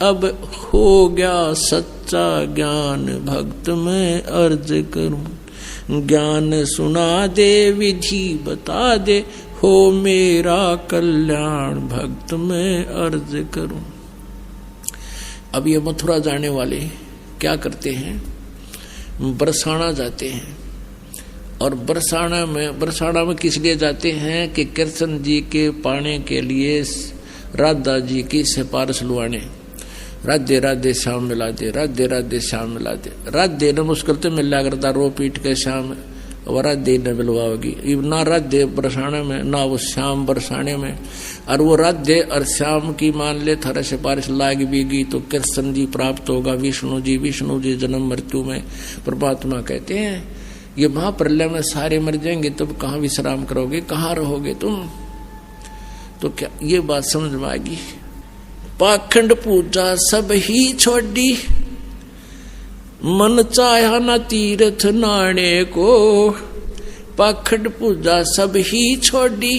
अब हो गया सच्चा ज्ञान। भक्त मैं अर्ज करूं ज्ञान सुना दे विधि बता दे हो मेरा कल्याण। भक्त मैं अर्ज करूं। अब ये मथुरा जाने वाले क्या करते हैं, बरसाना जाते हैं। और बरसाना में किस लिए जाते हैं कि कृष्ण जी के पाने के लिए राधा जी की सिफारिश लुआने। राधे राधे श्याम मिला दे, राधे राधे श्याम मिला दे। राधे न मुश्किल तो मिला करता रो पीट के श्याम और राधे न बिलवाओगी। ना राधे बरसाने में, ना वो श्याम बरसाने में। और वो राधे और श्याम की मान ले थर से बारिश लाग बीगी तो कृष्ण जी प्राप्त होगा विष्णु जी जन्म मृत्यु में। परमात्मा कहते हैं ये महाप्रलय में सारे मर जाएंगे तब कहाँ विश्राम करोगे, कहाँ रहोगे तुम। तो क्या ये बात समझ में आएगी। पाखंड पूजा सब ही छोड़ी, मन चाहा न तीर्थ नाणे को। पाखंड पूजा सब ही छोड़ी,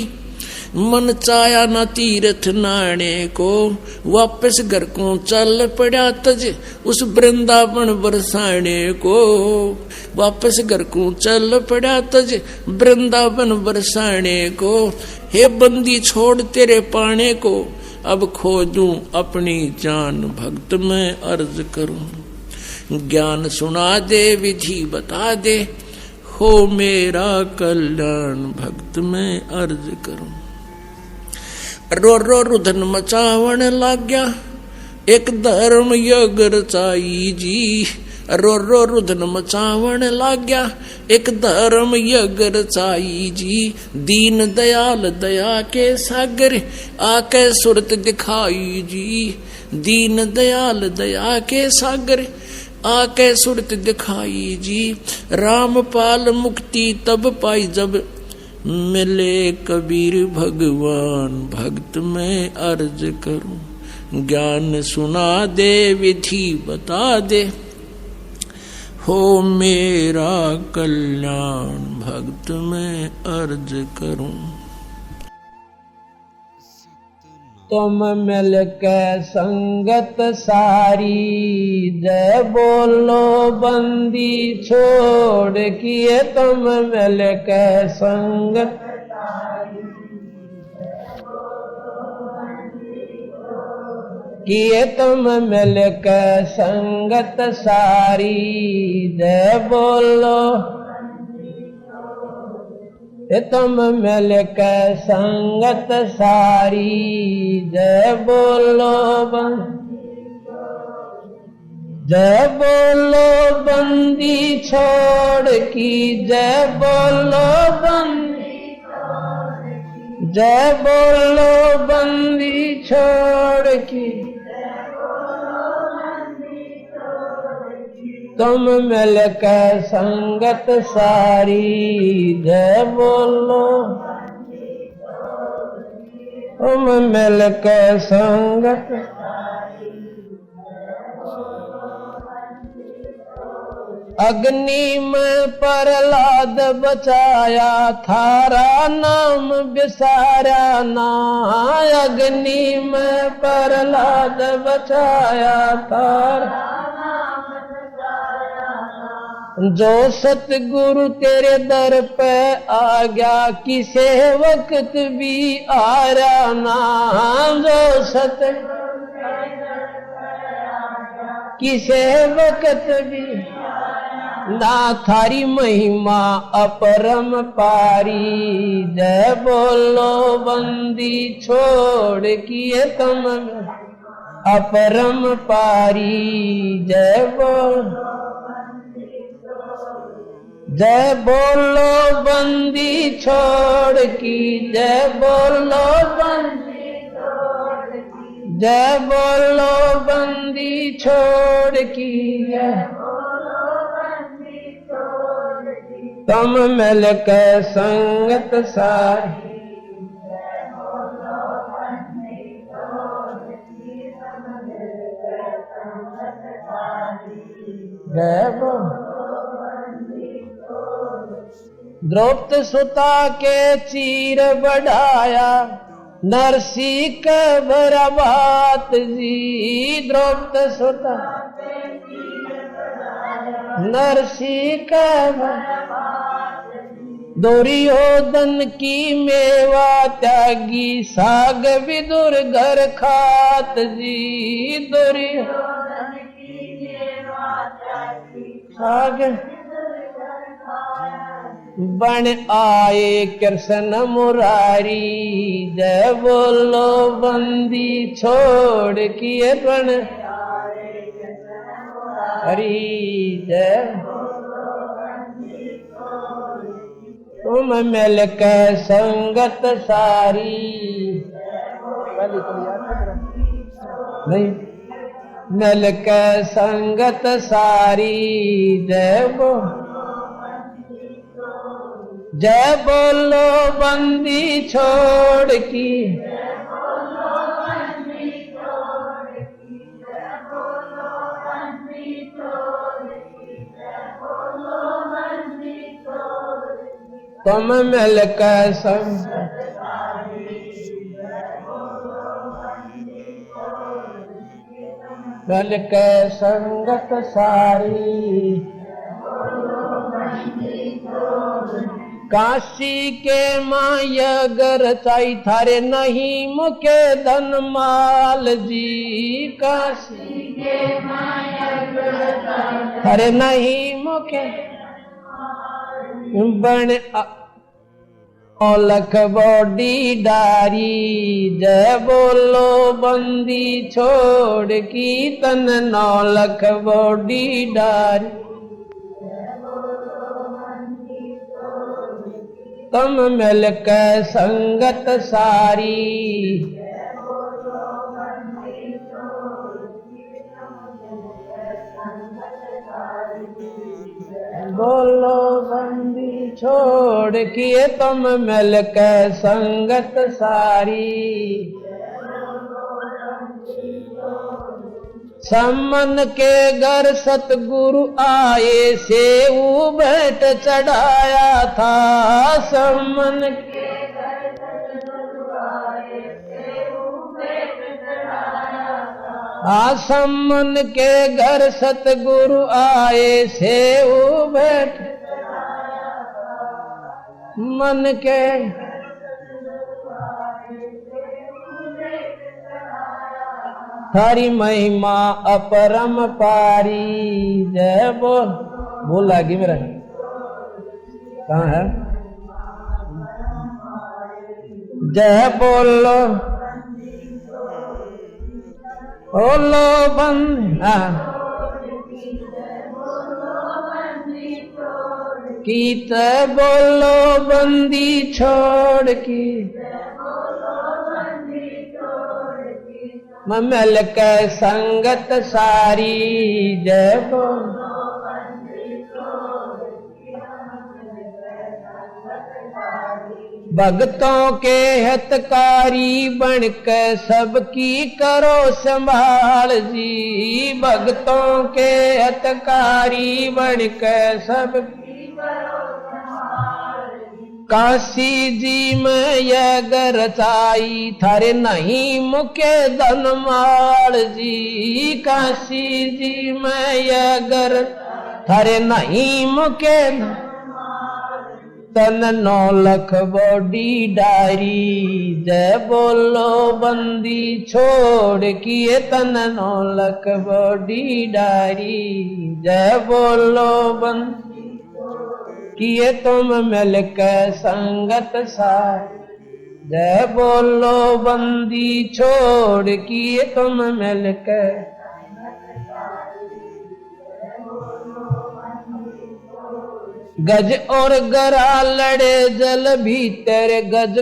मन चाया न तीर्थ नाणे को। वापस घर को चल पड़ा तज उस वृंदावन बरसाने को। वापस घर को चल पड़ा तज वृंदावन बरसाने को। हे बंदी छोड़ तेरे पाने को, अब खोजूं अपनी जान भक्त में अर्ज करूं। ज्ञान सुना दे विधि बता दे, हो मेरा कल्याण भक्त में अर्ज करूं। रो रो रुधन मचावण लाग गया, एक धर्म यज्ञ रचाई जी। रो रो रुधन मचावण लाग गया, एक धर्म यज्ञ रचाई जी। दीन दयाल दया के सागर, आके सुरत दिखाई जी। दीन दयाल दया के सागर, आके सुरत दिखाई जी। रामपाल मुक्ति तब पाई जब, मिले कबीर भगवान भक्त में अर्ज करूं। ज्ञान सुना दे विधि बता दे, हो मेरा कल्याण भक्त में अर्ज करूं। तुम मिल के संगत सारी, जय बोलो बंदी छोड़ किए। तुम मिल के संगत किए, तुम मिल के संगत सारी, जय बोलो। तुम मिल के संगत सारी, जय बोलो जय बोलो बंदी छोड़ की। जय बोलो जय बोलो बंदी छोड़ की। तुम मिल के संगत सारी, जय बोलो। तुम मिल के संगत, अग्नि में प्रहलाद बचाया, थारा नाम बिसारा ना। अग्नि में प्रहलाद बचाया, थारा जो सतगुरु तेरे दर पे आ गया, किसे वक्त भी आरा ना। जो सतगुरु किसे वक्त भी ना, थारी महिमा अपरम पारी। जय बोलो बंदी छोड़ किए, तुम अपरम पारी। जय बोलो जय बोलो बंदी छोड़ की। जय बोलो जय बोलो बंदी छोड़ की। तुम मिल के संगत सारी, जय बोलो। द्रौपदी सुता के चीर बढ़ाया, नरसी के भरबात जी। द्रौपदी सुता नरसी के दुर्योधन की मेवा त्यागी, साग विदुर घर खात जी। दुर्योधन की मेवा त्यागी, साग बन आए कृष्ण मुरारी। जय बोलो बंदी छोड़ किए बन हरी। जय तुम मिल के संगत सारी नहीं मिल के संगत सारी जय बोलो बंदी छोड़ की तुम मिल के संगत मिल के संगत सारी काशी के माया गर चाई थारे नहीं मुके धन माल जी काशी के माया गर थारे नहीं मुके बन लख बॉडी डारी जय बोलो बंदी छोड़ की तन 9 लख बॉडी डारी तुम मिल के संगत सारी बोलो बंदी छोड़ किए तुम मिल के संगत सारी सम्मन के घर सतगुरु आए सेऊ बैठ चढ़ाया था सम्मन के घर सतगुरु आए सेऊ बैठ चढ़ाया था सम्मन के घर सतगुरु आए सेऊ बैठ मन के थारी महिमा अपरम पारी जय बोल लागी मेरा कहाँ है जय बोलो बोलो बंद कीत बोलो बंदी छोड़ की मिल के संगत सारी जय बोल भक्तों के हितकारी बन के सबकी करो संभाल जी भक्तों के हितकारी बन के सबकी काशी जी में यह गरचाई थारे नहीं मुके धन माल जी काशी जी में यह गर थारे नहीं मुके तन 9 लख बॉडी डारी जय बोलो बंदी छोड़ किए तन 9 लख बॉडी डारी जय बोलो बंदी किए तुम मिल के संगत सार जय बोलो बंदी छोड़ किए तुम मिल के गज और गरा लड़े जल भीतर गज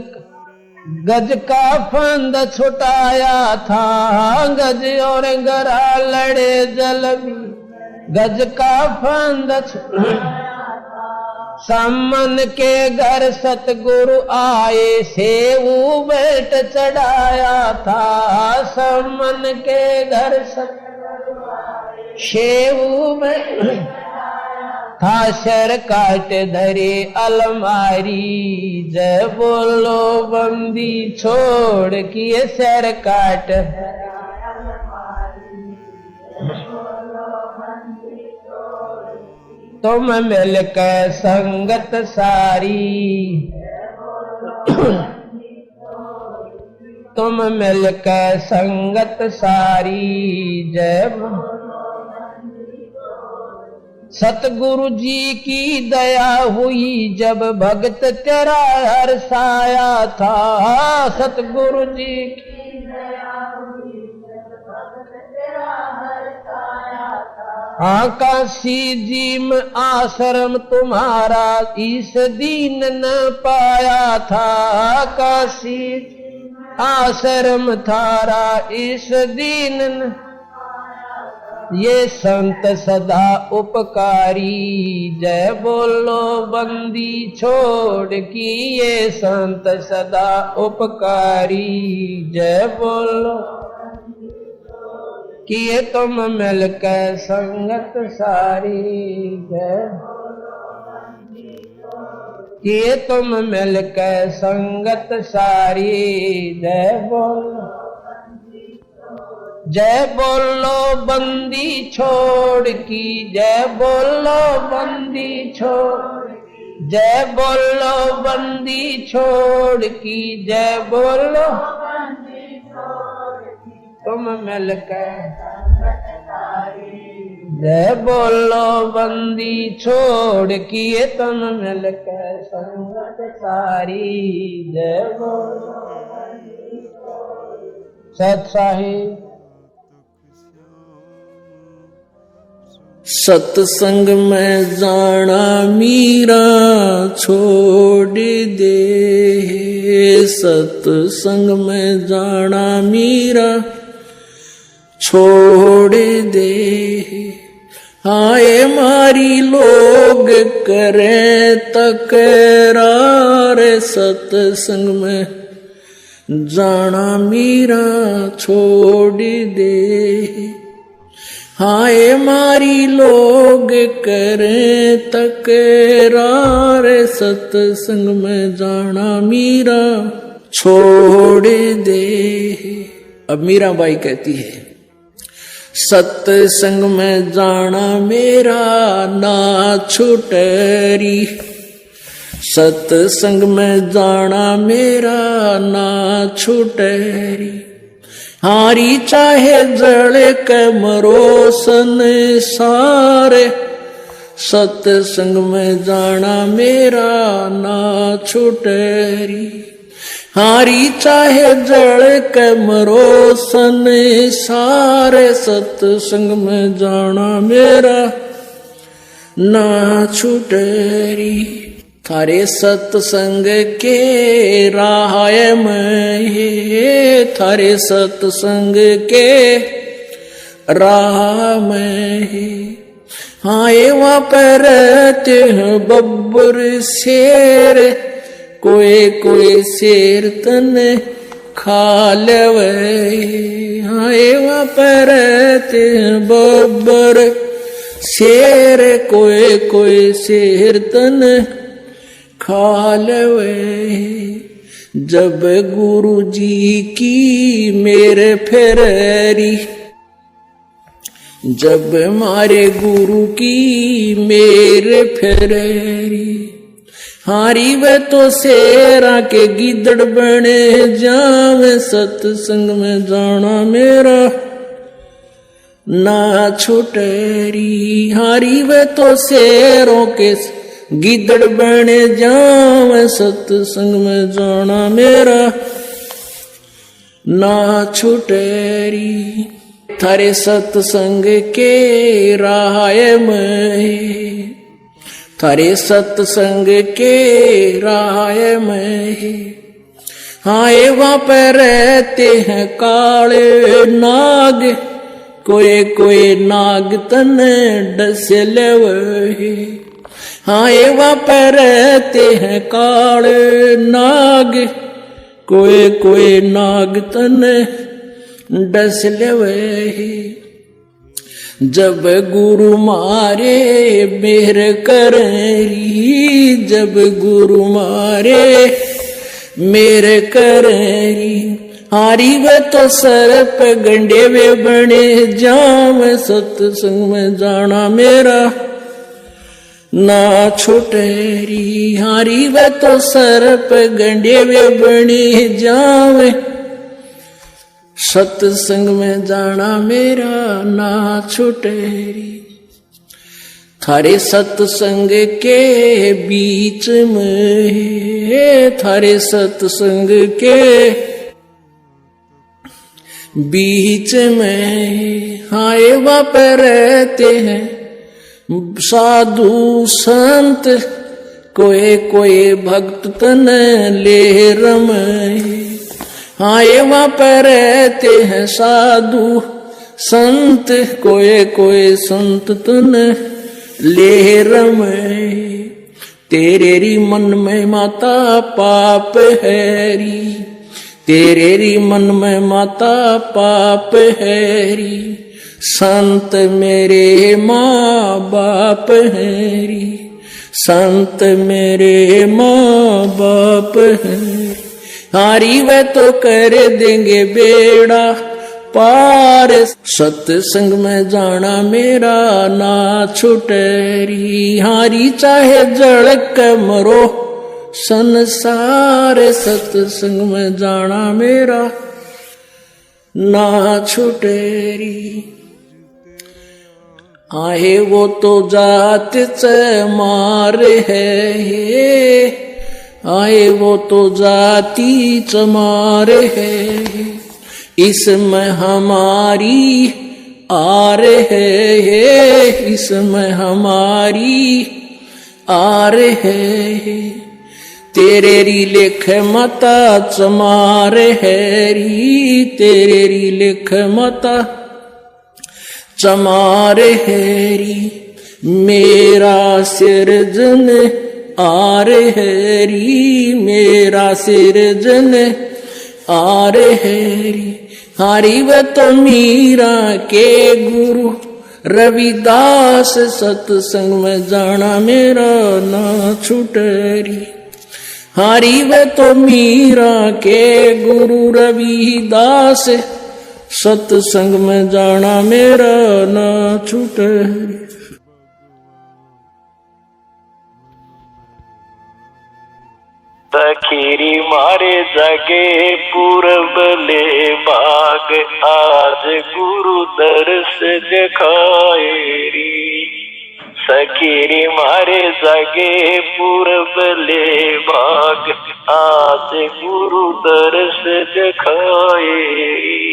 का फंद छुटाया था गज और गरा लड़े जल भी गज का फंद सम्मन के घर सतगुरु आए सेऊ बैठ चढ़ाया था सम्मन के घर सेऊ बैठ था सर काट धरे अलमारी जय बोलो बंदी छोड़ किए सर काट तुम मिल के संगत सारी तुम मिल के संगत सारी जय सतगुरु जी की दया हुई जब भक्त तेरा हर्षाया था सतगुरु जी की दया हुई जब भक्त तेरा हर्षाया था आकाशी जी में आश्रम तुम्हारा इस दीन न पाया था। आकाशी आश्रम थारा इस दीन न, ये संत सदा उपकारी। जय बोलो बंदी छोड़ की, ये संत सदा उपकारी। जय बोलो किए तुम मिलकर संगत सारी। जय किए तुम मिलकर संगत सारी। जय बोलो जय बोलो बंदी छोड़ की। जय बोलो बंदी छोड़, जय बोलो बंदी छोड़ की। जय बोलो तुम मिलकर, जय बोलो बंदी छोड़ किए तुम मिलकर संगत सारी। जय बोलो सत्साहिब। सत्संग में जाना मीरा छोड़ दे। सत्संग में जाना मीरा छोड़ दे। आए मारी लोग करे तकरार। सत्संग में जाना मीरा छोड़ दे। हाय मारी लोग करे तकरार। सत्संग में जाना मीरा छोड़ दे। अब मीराबाई कहती है, सत्संग में जाना मेरा ना छुटरी। सत्संग में जाना मेरा ना छुटरी। हारी चाहे जड़ के मरो संसारे। सत्संग में जाना मेरा ना छुटरी। हारी चाहे जड़ के मरो संसारे। सत्संग में जाना मेरा ना छुटरी। थारे सत्संग के राह में, थारे सत्संग के राह में। हाँ वहाँ पर रहते हैं बब्बर शेर। कोई कोई शेर तने खा लेवे। हाँ वहाँ पर रहते हैं बब्बर शेर। कोई कोई शेर तने खा लेवे। जब गुरु जी की मेरे फेरी, जब मारे गुरु की मेरे फेरी। हारी वे तो शेरा के गिदड़ बने जावे। सत्संग में जाना मेरा ना छुटरी। हारी वे तो शेरों के गिदड़ बने जावे। सत्संग में जाना मेरा ना छुटरी। थारे सत्संग के राह में, थारे सत्संग के राह में। हाँ वहाँ पर रहते हैं काले नाग। कोई कोई नाग तने डस लेवे। हाँ वहाँ पर रहते हैं काले नाग। कोई कोई नाग तने डस लेवे। जब गुरु मारे मेरे करी। जब गुरु मारे मेरे करी। हारी वे तो सर पे गंडे वे बने जाम। सत्संग में जाना मेरा ना छुटरी। हारी वे तो सर पे गंडे वे बने जावे। सत्संग में जाना मेरा ना छुटरी। थारे सत्संग के बीच में, थारे सत्संग के बीच में हाय वप रहते हैं साधु संत, कोई कोई भक्त तन ले रमे। हाय वप रहते हैं साधु संत, कोई कोई संत तन ले रमे। तेरे री मन में माता पाप हैरी, तेरे री मन में माता पाप हैरी। संत मेरे माँ बाप हैरी, संत मेरे माँ बाप हैरी। हारी वे तो कर देंगे बेड़ा पार, सत्संग में जाना मेरा ना छुटेरी। हारी चाहे जड़ के मरो संसार, सत्संग में जाना मेरा ना छुटेरी। आए वो तो जात से मार है, आए वो तो जाति चमार है। इसमें हमारी आर है, इसमें हमारी आर है। तेरे री लेख मता चमार है री, तेरे री लेख मता चमार है री। मेरा सिरजन आर है री, मेरा सिरजन आर है री। हारी वे तो मीरा के गुरु रविदास, सत्संग में जाना मेरा ना छुटेरी। हारी वे तो मीरा के गुरु रविदास, सत्संग में जाना मेरा ना छुटेरी। तखीरी मारे जगे पूरब ले बाग, आज गुरु दर्श दिखाए री। सखीरी मारे जगे पूरब ले बाग, आज गुरु दर्श दिखाए री।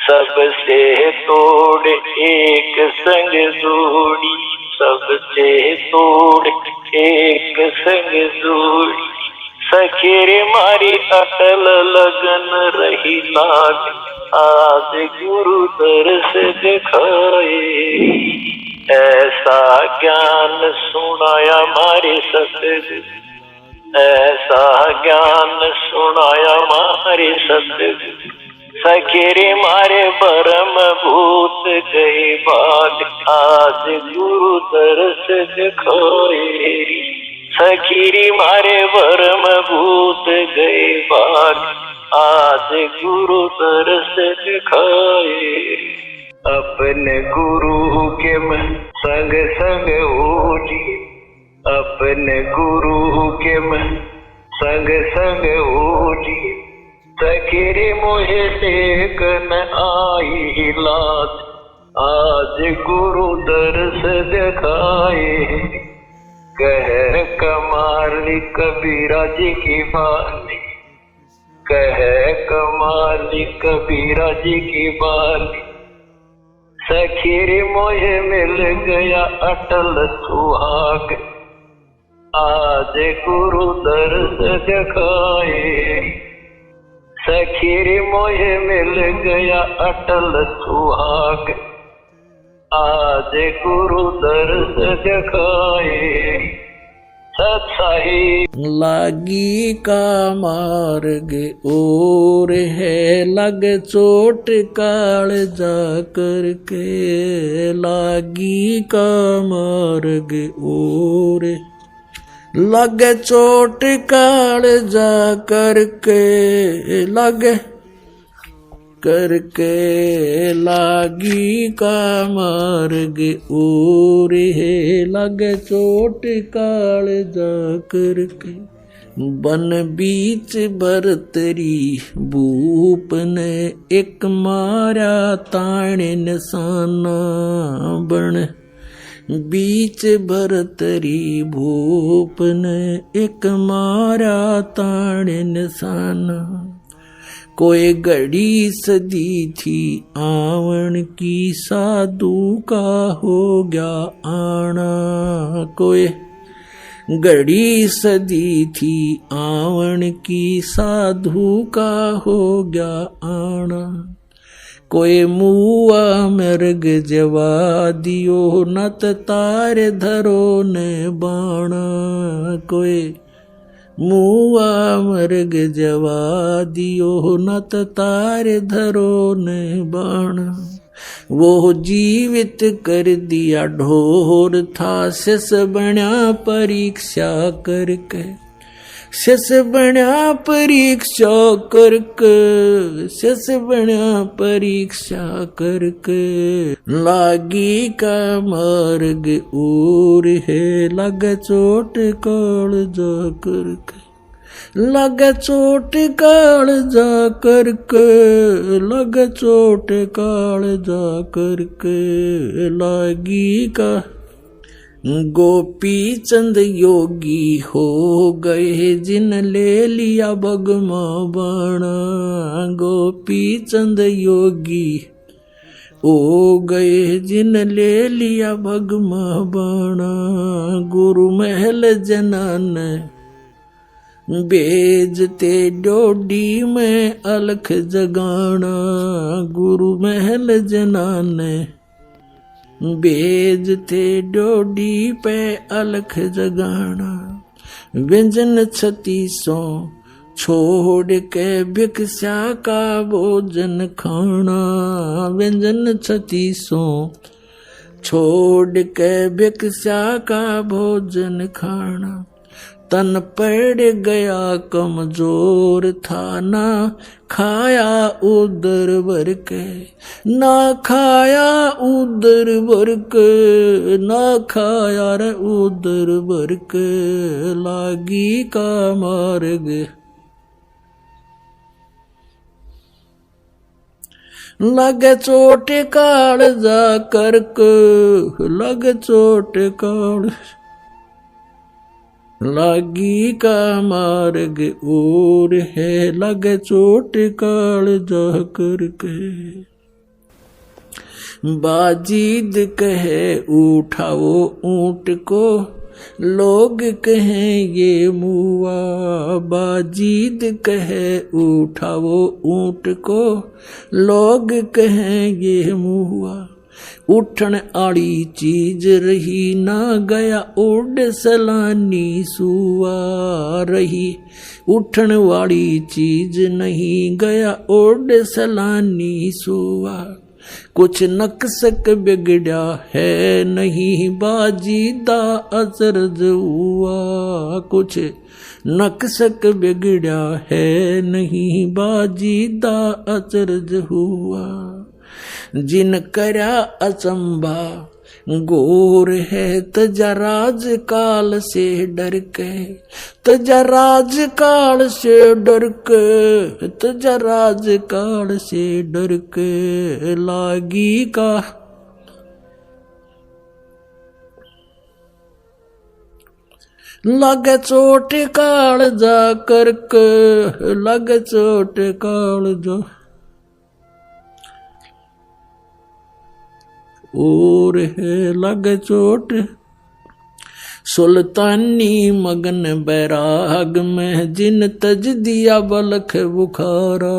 सबसे तोड़ एक संग जोड़ी, सबसे तोड़ एक संग जोड़ी। सखीरे मारी अटल लगन रही लाग, आज गुरु दर्श दिखाए। ऐसा ज्ञान सुनाया मारे सतगुरु, ऐसा ज्ञान सुनाया मारे सतगुरु। सखीरे मारे परम भूत गए बाग, आज गुरु दर्श दिखाए। सखीरी मारे परम भूत गए बाग, आज गुरु दर्श दिखाए। अपने गुरु के मन संग संग ओढ़ी, अपने गुरु के मन संग संग ओढ़ी। सखीरी मुझे टेक न आई लाज, आज गुरु दर्श दिखाए। कह कमाली कबीरा जी की बाली, कह कमाली कबीरा जी की बाली। सखीरी मुझे मिल गया अटल सुहाग, आज गुरु दर्श दिखाए। सखीरी मुझे मिल गया अटल सुहाग, आज गुरु दर्श दिखाए। सत्साही लागी का मार्ग और है, लग चोट काल जा करके। लागी का मार्ग और लग चोट काल जा करके, लग करके। लागी का मार्ग और है, लग चोट काल जा करके। बन बीच बरतरी भूप ने एक मारा ताण निशाना। बन बीच बरतरी भूप ने एक मारा ताण निशाना। कोई घड़ी सदी थी आवन की, साधु का हो गया आना। कोई घड़ी सदी थी आवन की, साधु का हो गया आना। कोई मुआ मृग जवा दियो, नत तार धरो ने बाणा। कोई मुआ मृग जवा दियो, नत तार धरो ने बाणा। वो जीवित कर दिया ढोर था, शिष बना परीक्षा करके। शिष बना परीक्षा करके, शिष बना परीक्षा करके। लागी का मार्ग और है, लग चोट काल जा करके। लग चोट काल जा करके, लग चोट काल जा करके। लागी का गोपी चंद योगी हो गए, जिन ले लिया भगमा बाणा। गोपी चंद योगी हो गए, जिन ले लिया भगमा बाणा। गुरु महल जनान बेजते डोडी में अलख जगाना। गुरु महल जनान बेजते डोडी पे अलख जगाना। व्यंजन 36 छोड़ के भिक्षा का भोजन खाना। व्यंजन 36 छोड़ के भिक्षा का भोजन खाना। तन पड़ गया कमजोर था, ना खाया उदर भर के। ना खाया उदर भर के, ना खाया रे उदर भर के। लागी का मार्ग लग चोट काल जा करके। लग चोट काल लागी का मार्ग और है, लग चोट काल जा करके। बाजीद कहे उठाओ ऊंट को, लोग कहें ये मुआ। बाजीद कहे उठाओ ऊंट को, लोग कहें ये मुआ। उठन आड़ी चीज रही, ना गया उड़ सलानी सुआ रही। उठन वाली चीज नहीं, गया उड़ सलानी सुआ। कुछ नक्सक बिगड़ा है नहीं, बाजीदा अचरज हुआ। कुछ नक्सक बिगड़ा है नहीं, बाजीदा अचरज हुआ। जिन करा अचंबा गोर है, तजा राज काल से डर के। तजा राज काल से डर के, तजा राज काल से डर के। लागी का लग चोट काल जा करके। लग चोट काल जा और है, लग चोट। सुल्तानी मगन बैराग में, जिन तज दिया बलख बुखारा।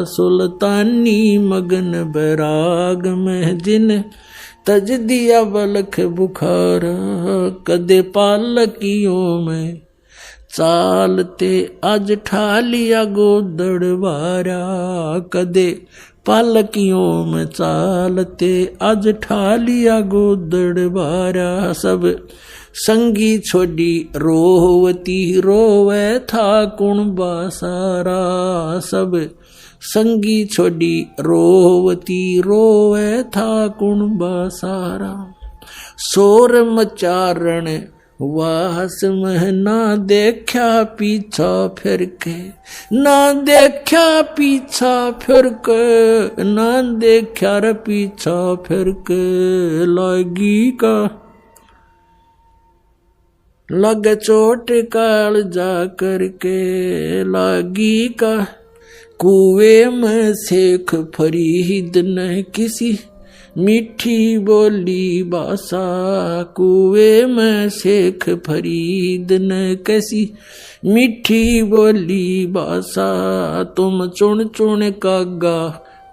सुल्तानी मगन बैराग में, जिन तज दिया बलख बुखारा। कदे पालकियों में चालते, आज ठा लिया गोदड़ बारा। कदे पालकियों में चालते, आज ठा लिया गोदड़ बारा। सब संगी छोड़ी रोवती, रोवे था कुणबा सारा। सब संगी छोड़ी रोवती, रोवे था कुणबा सारा। शोर मचारण वास में, ना देखा पीछा फिर के। ना देखा पीछा फिर के, ना देखा रे पीछा फिर के। लागी का लग चोट काल जा करके। लागी का कुएं में शेख फरीद न किसी मीठी बोली भाषा, कुएं में शेख फरीद न कैसी मीठी बोली भाषा, तुम चुन चुन कागा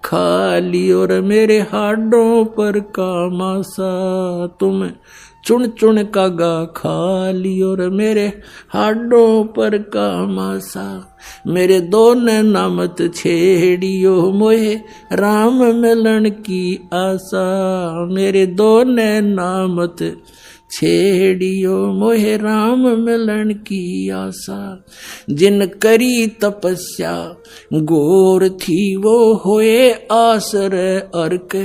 खा ली और मेरे हाडों पर का मासा, तुम चुन चुन कागा खा ली और मेरे हाडों पर का मासा, मेरे दो नैना मत छेड़ियो मोहे राम मिलन की आशा, मेरे दो नैना मत छेड़ियो मोहे राम मिलन की आशा, जिन करी तपस्या गोर थी वो होए आसरे अर्क,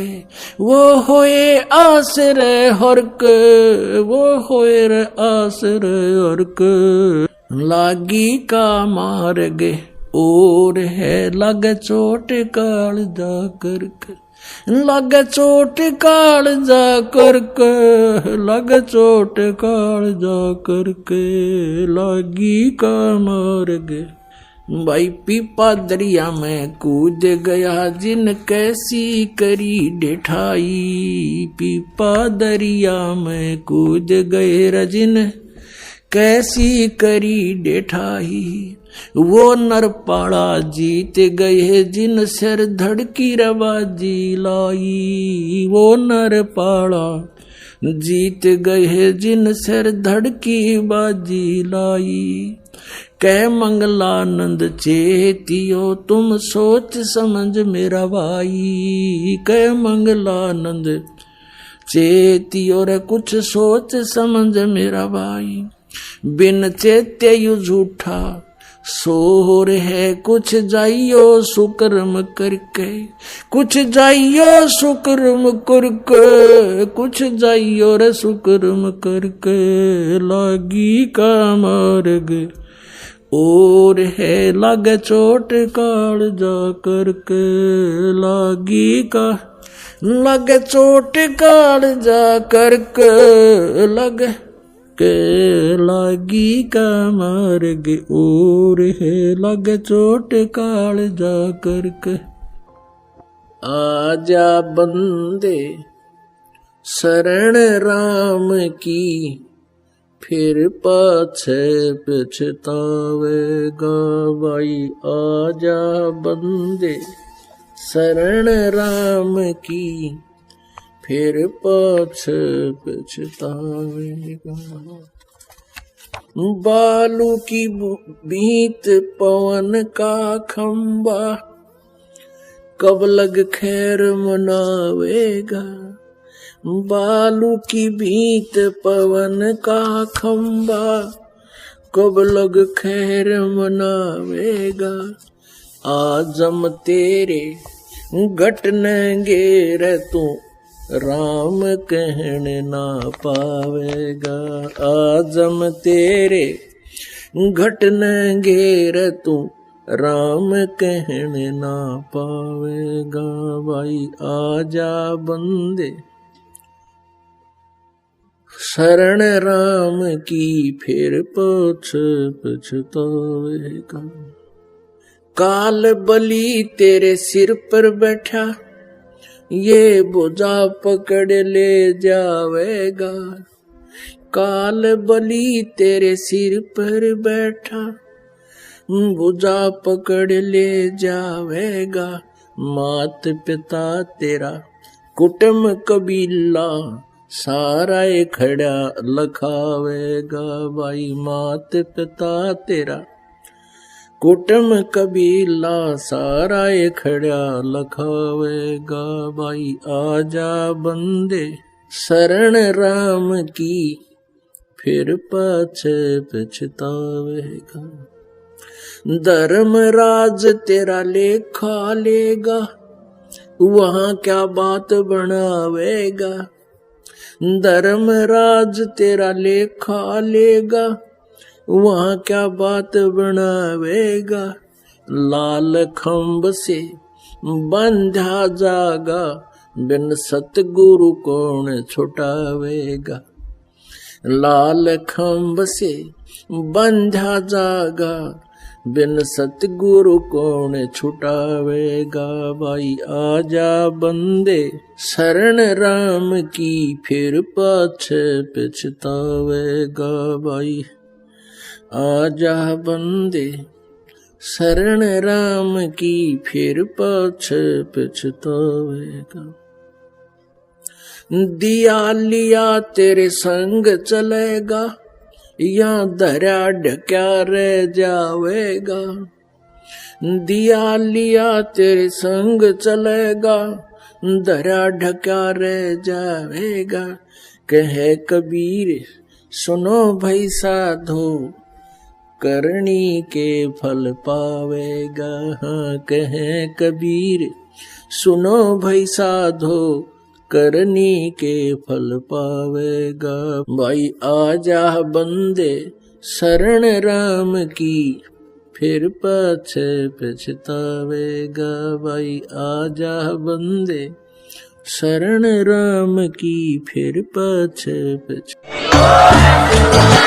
वो होए आसरे हर्क, वो होए रे आसरे अर्क, लागी का मार्ग और है लग चोट काल जा करके, लग चोट काल जा करके, लग चोट काल जा करके, लागी का मार्ग। भाई पीपा दरिया में कूद गया जिन कैसी करी डेठाई, पीपा दरिया में कूद गए रजिन कैसी करी डेठाई, वो नरपाड़ा जीत गए जिन सिर धड़की रवाजी लाई, वो नरपाड़ा जीत गए जिन सिर धड़की बाजी लाई, कै मंगलानंद चेतियो तुम सोच समझ मेरा भाई, कै मंगलानंद चेतियो रे कुछ सोच समझ मेरा भाई, बिन चेत्य यू झूठा सोर है, कुछ जाइयो सुकर्म करके, कुछ जाइयो सुकर्म करके, कुछ जाइयो रे सुकर्म करके, लागी का मार्ग और है लग चोट काल जा करके, लागी का लग चोट काल जा करके, लग के लागी का मार्ग और है लग चोट काल जा करके, आजा बंदे शरण राम की फिर पाछे पछतावेगा भाई, आजा बंदे शरण राम की फिर पाछे पछतावेगा, बालू की बीत पवन का खंबा कब लग खैर मनावेगा, बालू की बीत पवन का खंबा कब लग खैर मनावेगा, आजम तेरे घटनेंगे रे तू राम कहने ना पावेगा, आजम तेरे घटनेंगे रे तू राम कहने ना पावेगा, भाई आजा बंदे शरण राम की फिर पछतावेगा, काल बलि तेरे सिर पर बैठा ये बोझा पकड़ ले जावेगा, काल बलि तेरे सिर पर बैठा बोझा पकड़ ले जावेगा, मात पिता तेरा कुटुंब कबीला सारा खड़ा लखावेगा, भाई मात पिता तेरा कुटुंब कबीला सारा खड़ा लखावेगा, भाई आजा बंदे शरण राम की फिर पाछे पछतावेगा, धर्मराज तेरा लेखा लेगा वहां क्या बात बनावेगा, धर्मराज तेरा लेखा लेगा वहां क्या बात बनावेगा, लाल खंभ से बंधा जागा बिन सतगुरु कौन छुटावेगा, लाल खंभ से बंधा जागा बिन सतगुरु कौन छुटावेगा। भाई आजा बंदे शरण राम की, फिर पाछे पछतावेगा। भाई आजा बंदे शरण राम की, फिर पाछे पछतावेगा। दिया लिया तेरे संग चलेगा, या धरा ढक्या रह जावेगा। दिया लिया तेरे संग चलेगा, धरा ढक्या रह जावेगा। कहे कबीर सुनो भाई साधो, करनी के फल पावेगा। हाँ कहे कबीर सुनो भाई साधो, करनी के फल पावेगा। भाई आजा बंदे शरण राम की, फिर पाछे पछतावेगा। भाई आजा बंदे शरण राम की, फिर पाछे पछतावेगा।